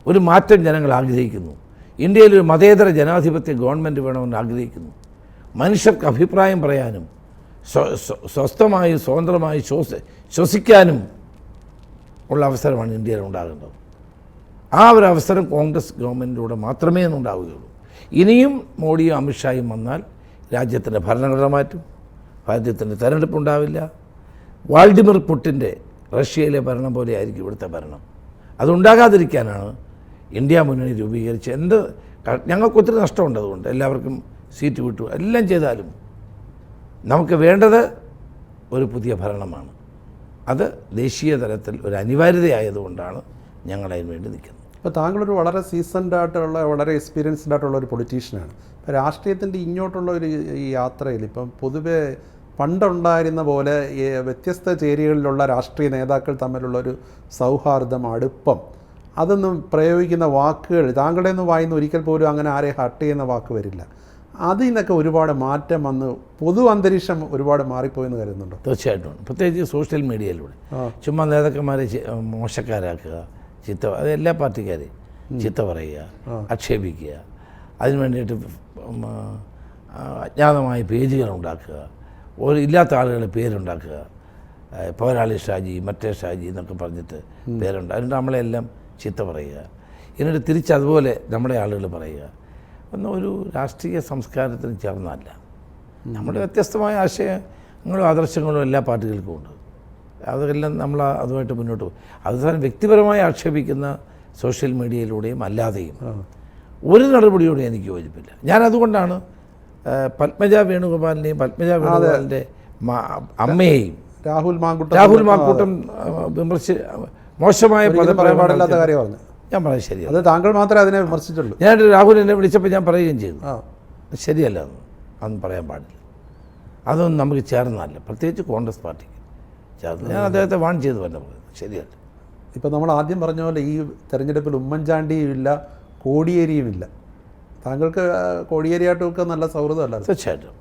ഒരു മാറ്റം ജനങ്ങൾ ആഗ്രഹിക്കുന്നു. ഇന്ത്യയിൽ ഒരു മതേതര ജനാധിപത്യ ഗവൺമെൻറ് വേണമെന്ന് ആഗ്രഹിക്കുന്നു. മനുഷ്യർക്ക് അഭിപ്രായം പറയാനും സ്വസ്ഥമായി സ്വതന്ത്രമായി ശ്വസിക്കാനും ഉള്ള അവസരമാണ് ഇന്ത്യയിൽ ഉണ്ടാകുന്നത്. ആ ഒരു അവസരം കോൺഗ്രസ് ഗവൺമെൻറ്റിലൂടെ മാത്രമേ ഉണ്ടാവുകയുള്ളൂ. ഇനിയും മോഡിയും അമിത്ഷായും വന്നാൽ രാജ്യത്തിൻ്റെ ഭരണഘടന മാറ്റും, രാജ്യത്തിൻ്റെ തെരഞ്ഞെടുപ്പുണ്ടാവില്ല. വ്ളാഡിമിർ പുടിൻ്റെ റഷ്യയിലെ ഭരണം പോലെ ആയിരിക്കും ഇവിടുത്തെ ഭരണം. അതുണ്ടാകാതിരിക്കാനാണ് ഇന്ത്യ മുന്നണി രൂപീകരിച്ച്. ഞങ്ങൾക്ക് ഒത്തിരി നഷ്ടമുണ്ട്. അതുകൊണ്ട് എല്ലാവർക്കും സീറ്റ് വിട്ടു, എല്ലാം ചെയ്താലും നമുക്ക് വേണ്ടത് ഒരു പുതിയ ഭരണമാണ്. അത് ദേശീയ തലത്തിൽ ഒരു അനിവാര്യതയായതുകൊണ്ടാണ് ഞങ്ങളതിന് വേണ്ടി നിൽക്കുന്നത്. ഇപ്പോൾ താങ്കളൊരു വളരെ സീസൺഡ് ആയിട്ടുള്ള, വളരെ എക്സ്പീരിയൻസ്ഡ് ആയിട്ടുള്ള ഒരു പൊളിറ്റീഷ്യനാണ്. ഇപ്പോൾ രാഷ്ട്രീയത്തിൻ്റെ ഇങ്ങോട്ടുള്ള ഒരു ഈ യാത്രയിൽ ഇപ്പം പൊതുവെ പണ്ടുണ്ടായിരുന്ന പോലെ വ്യത്യസ്ത ചേരികളിലുള്ള രാഷ്ട്രീയ നേതാക്കൾ തമ്മിലുള്ളൊരു സൗഹാർദ്ദം, അടുപ്പം, അതൊന്നും പ്രയോഗിക്കുന്ന വാക്കുകൾ താങ്കളുടെ ഒന്നും വായിന്ന് ഒരിക്കൽ പോലും അങ്ങനെ ആരെ ഹർട്ട് ചെയ്യുന്ന വാക്ക് വരില്ല. അതിൽ നിന്നൊക്കെ ഒരുപാട് മാറ്റം വന്ന് പൊതു അന്തരീക്ഷം ഒരുപാട് മാറിപ്പോയെന്ന് കരുതുന്നുണ്ടോ? തീർച്ചയായിട്ടും. പ്രത്യേകിച്ച് സോഷ്യൽ മീഡിയയിലൂടെ ചുമ്മാ നേതാക്കന്മാരെ മോശക്കാരാക്കുക, അത് എല്ലാ പാർട്ടിക്കാരെയും ചീത്ത പറയുക, ആക്ഷേപിക്കുക, അതിന് വേണ്ടിയിട്ട് അജ്ഞാതമായ പേജുകൾ ഉണ്ടാക്കുക, ഇല്ലാത്ത ആളുകളുടെ പേരുണ്ടാക്കുക, പോരാളി ഷാജി, മറ്റേ ഷാജി എന്നൊക്കെ പറഞ്ഞിട്ട് പേരുണ്ട്. അതുകൊണ്ട് നമ്മളെല്ലാം ചീത്ത പറയുക. എന്നിട്ട് തിരിച്ചതുപോലെ നമ്മുടെ ആളുകൾ പറയുക ഒന്നും ഒരു രാഷ്ട്രീയ സംസ്കാരത്തിന് ചേർന്നല്ല. നമ്മുടെ വ്യത്യസ്തമായ ആശയങ്ങളും ആദർശങ്ങളും എല്ലാ പാർട്ടികൾക്കും ഉണ്ട്. അതെല്ലാം നമ്മൾ അതുമായിട്ട് മുന്നോട്ട് പോകും. അവസാനം വ്യക്തിപരമായി ആക്ഷേപിക്കുന്ന സോഷ്യൽ മീഡിയയിലൂടെയും അല്ലാതെയും ഒരു നടപടിയോടും എനിക്ക് യോജിപ്പില്ല. ഞാനതുകൊണ്ടാണ് പത്മജ വേണുഗോപാലിനെയും പത്മജ വേണുഗോപാലിൻ്റെ അമ്മയെയും രാഹുൽ മാങ്കൂട്ടം വിമർശിച്ച് മോശമായ പദം പറയാൻ പാടില്ലാത്ത കാര്യം പറഞ്ഞു. ഞാൻ പറയാം ശരിയല്ല. അത് താങ്കൾ മാത്രമേ അതിനെ വിമർശിച്ചുള്ളൂ. ഞാൻ രാഹുൽ എന്നെ വിളിച്ചപ്പോൾ ഞാൻ പറയുകയും ചെയ്തു, ശരിയല്ല, അതൊന്നും പറയാൻ പാടില്ല, അതൊന്നും നമുക്ക് ചേർന്നല്ല, പ്രത്യേകിച്ച് കോൺഗ്രസ് പാർട്ടിക്ക് ചേർന്ന്. ഞാൻ അദ്ദേഹത്തെ വാൺ ചെയ്തു തന്നെ പറയുന്നത് ശരിയല്ല. ഇപ്പോൾ നമ്മൾ ആദ്യം പറഞ്ഞ പോലെ ഈ തെരഞ്ഞെടുപ്പിൽ ഉമ്മൻചാണ്ടിയും ഇല്ല, കോടിയേരിയും ഇല്ല. താങ്കൾക്ക് കോടിയേരിയായിട്ടൊക്കെ നല്ല സൗഹൃദമല്ല? തീർച്ചയായിട്ടും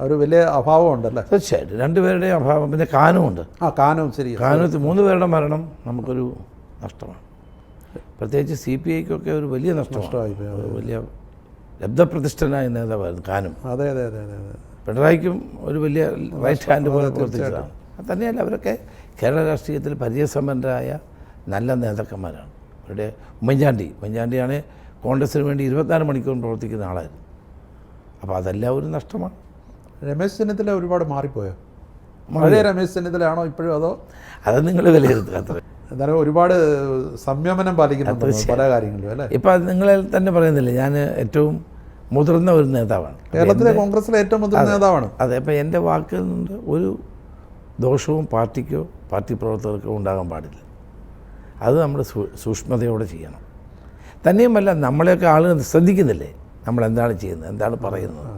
ഒരു വലിയ അഭാവം ഉണ്ടല്ലേ? തീർച്ചയായിട്ടും രണ്ടുപേരുടെയും അഭാവം. പിന്നെ കാനുമുണ്ട്. കാനും ശരി. കാനത്ത് 3 പേരുടെ മരണം നമുക്കൊരു നഷ്ടമാണ്. പ്രത്യേകിച്ച് CPIക്കൊക്കെ ഒരു വലിയ നഷ്ടമായി. വലിയ ലബ്ധപ്രതിഷ്ഠനായ നേതാവായിരുന്നു കാനും. അതെ അതെ അതെ അതെ അതെ. പിണറായിക്കും ഒരു വലിയ റൈറ്റ് ഹാൻഡ് പോലെ പ്രവർത്തിച്ചതാണ്. അത് തന്നെയല്ല, അവരൊക്കെ കേരള രാഷ്ട്രീയത്തിൽ പരിചയസമ്പന്നരായ നല്ല നേതാക്കന്മാരാണ്. അവരുടെ ഉമ്മൻചാണ്ടിയാണ് കോൺഗ്രസിന് വേണ്ടി 24 മണിക്കൂർ പ്രവർത്തിക്കുന്ന ആളായിരുന്നു. അപ്പോൾ അതെല്ലാം ഒരു നഷ്ടമാണ്. രമേശ് ചെന്നിത്തല ഒരുപാട് മാറിപ്പോയോ? പഴയ രമേശ് ചെന്നിത്തലയാണോ ഇപ്പോഴും, അതോ? അത് നിങ്ങൾ വിലയിരുത്തുക. അത്ര എന്തായാലും ഒരുപാട് സംയമനം പാലിക്കുന്നുണ്ട് പല കാര്യങ്ങളിലും അല്ലേ? ഇപ്പം അത് നിങ്ങൾ തന്നെ പറയുന്നില്ലേ, ഞാൻ ഏറ്റവും മുതിർന്ന ഒരു നേതാവാണ്, കേരളത്തിലെ കോൺഗ്രസിലെ ഏറ്റവും മുതിർന്ന നേതാവാണ്. അതെ. അപ്പോൾ എൻ്റെ വാക്കിൽ നിന്ന് ഒരു ദോഷവും പാർട്ടിക്കോ പാർട്ടി പ്രവർത്തകർക്കോ ഉണ്ടാകാൻ പാടില്ല. അത് നമ്മൾ സൂക്ഷ്മതയോടെ ചെയ്യണം. തന്നെയുമല്ല, നമ്മളെയൊക്കെ ആളുകൾ ശ്രദ്ധിക്കുന്നില്ലേ നമ്മളെന്താണ് ചെയ്യുന്നത്, എന്താണ് പറയുന്നത്.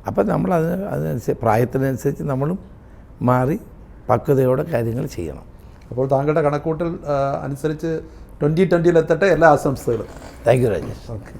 അപ്പം നമ്മൾ അതിനനുസരിച്ച് പ്രായത്തിനനുസരിച്ച് നമ്മളും മാറി പക്വതയോടെ കാര്യങ്ങൾ ചെയ്യണം. അപ്പോൾ താങ്കളുടെ കണക്കൂട്ടൽ അനുസരിച്ച് 2020 എത്തട്ടെ. എല്ലാ ആശംസകളും. Thank you Rajesh. ഓക്കെ.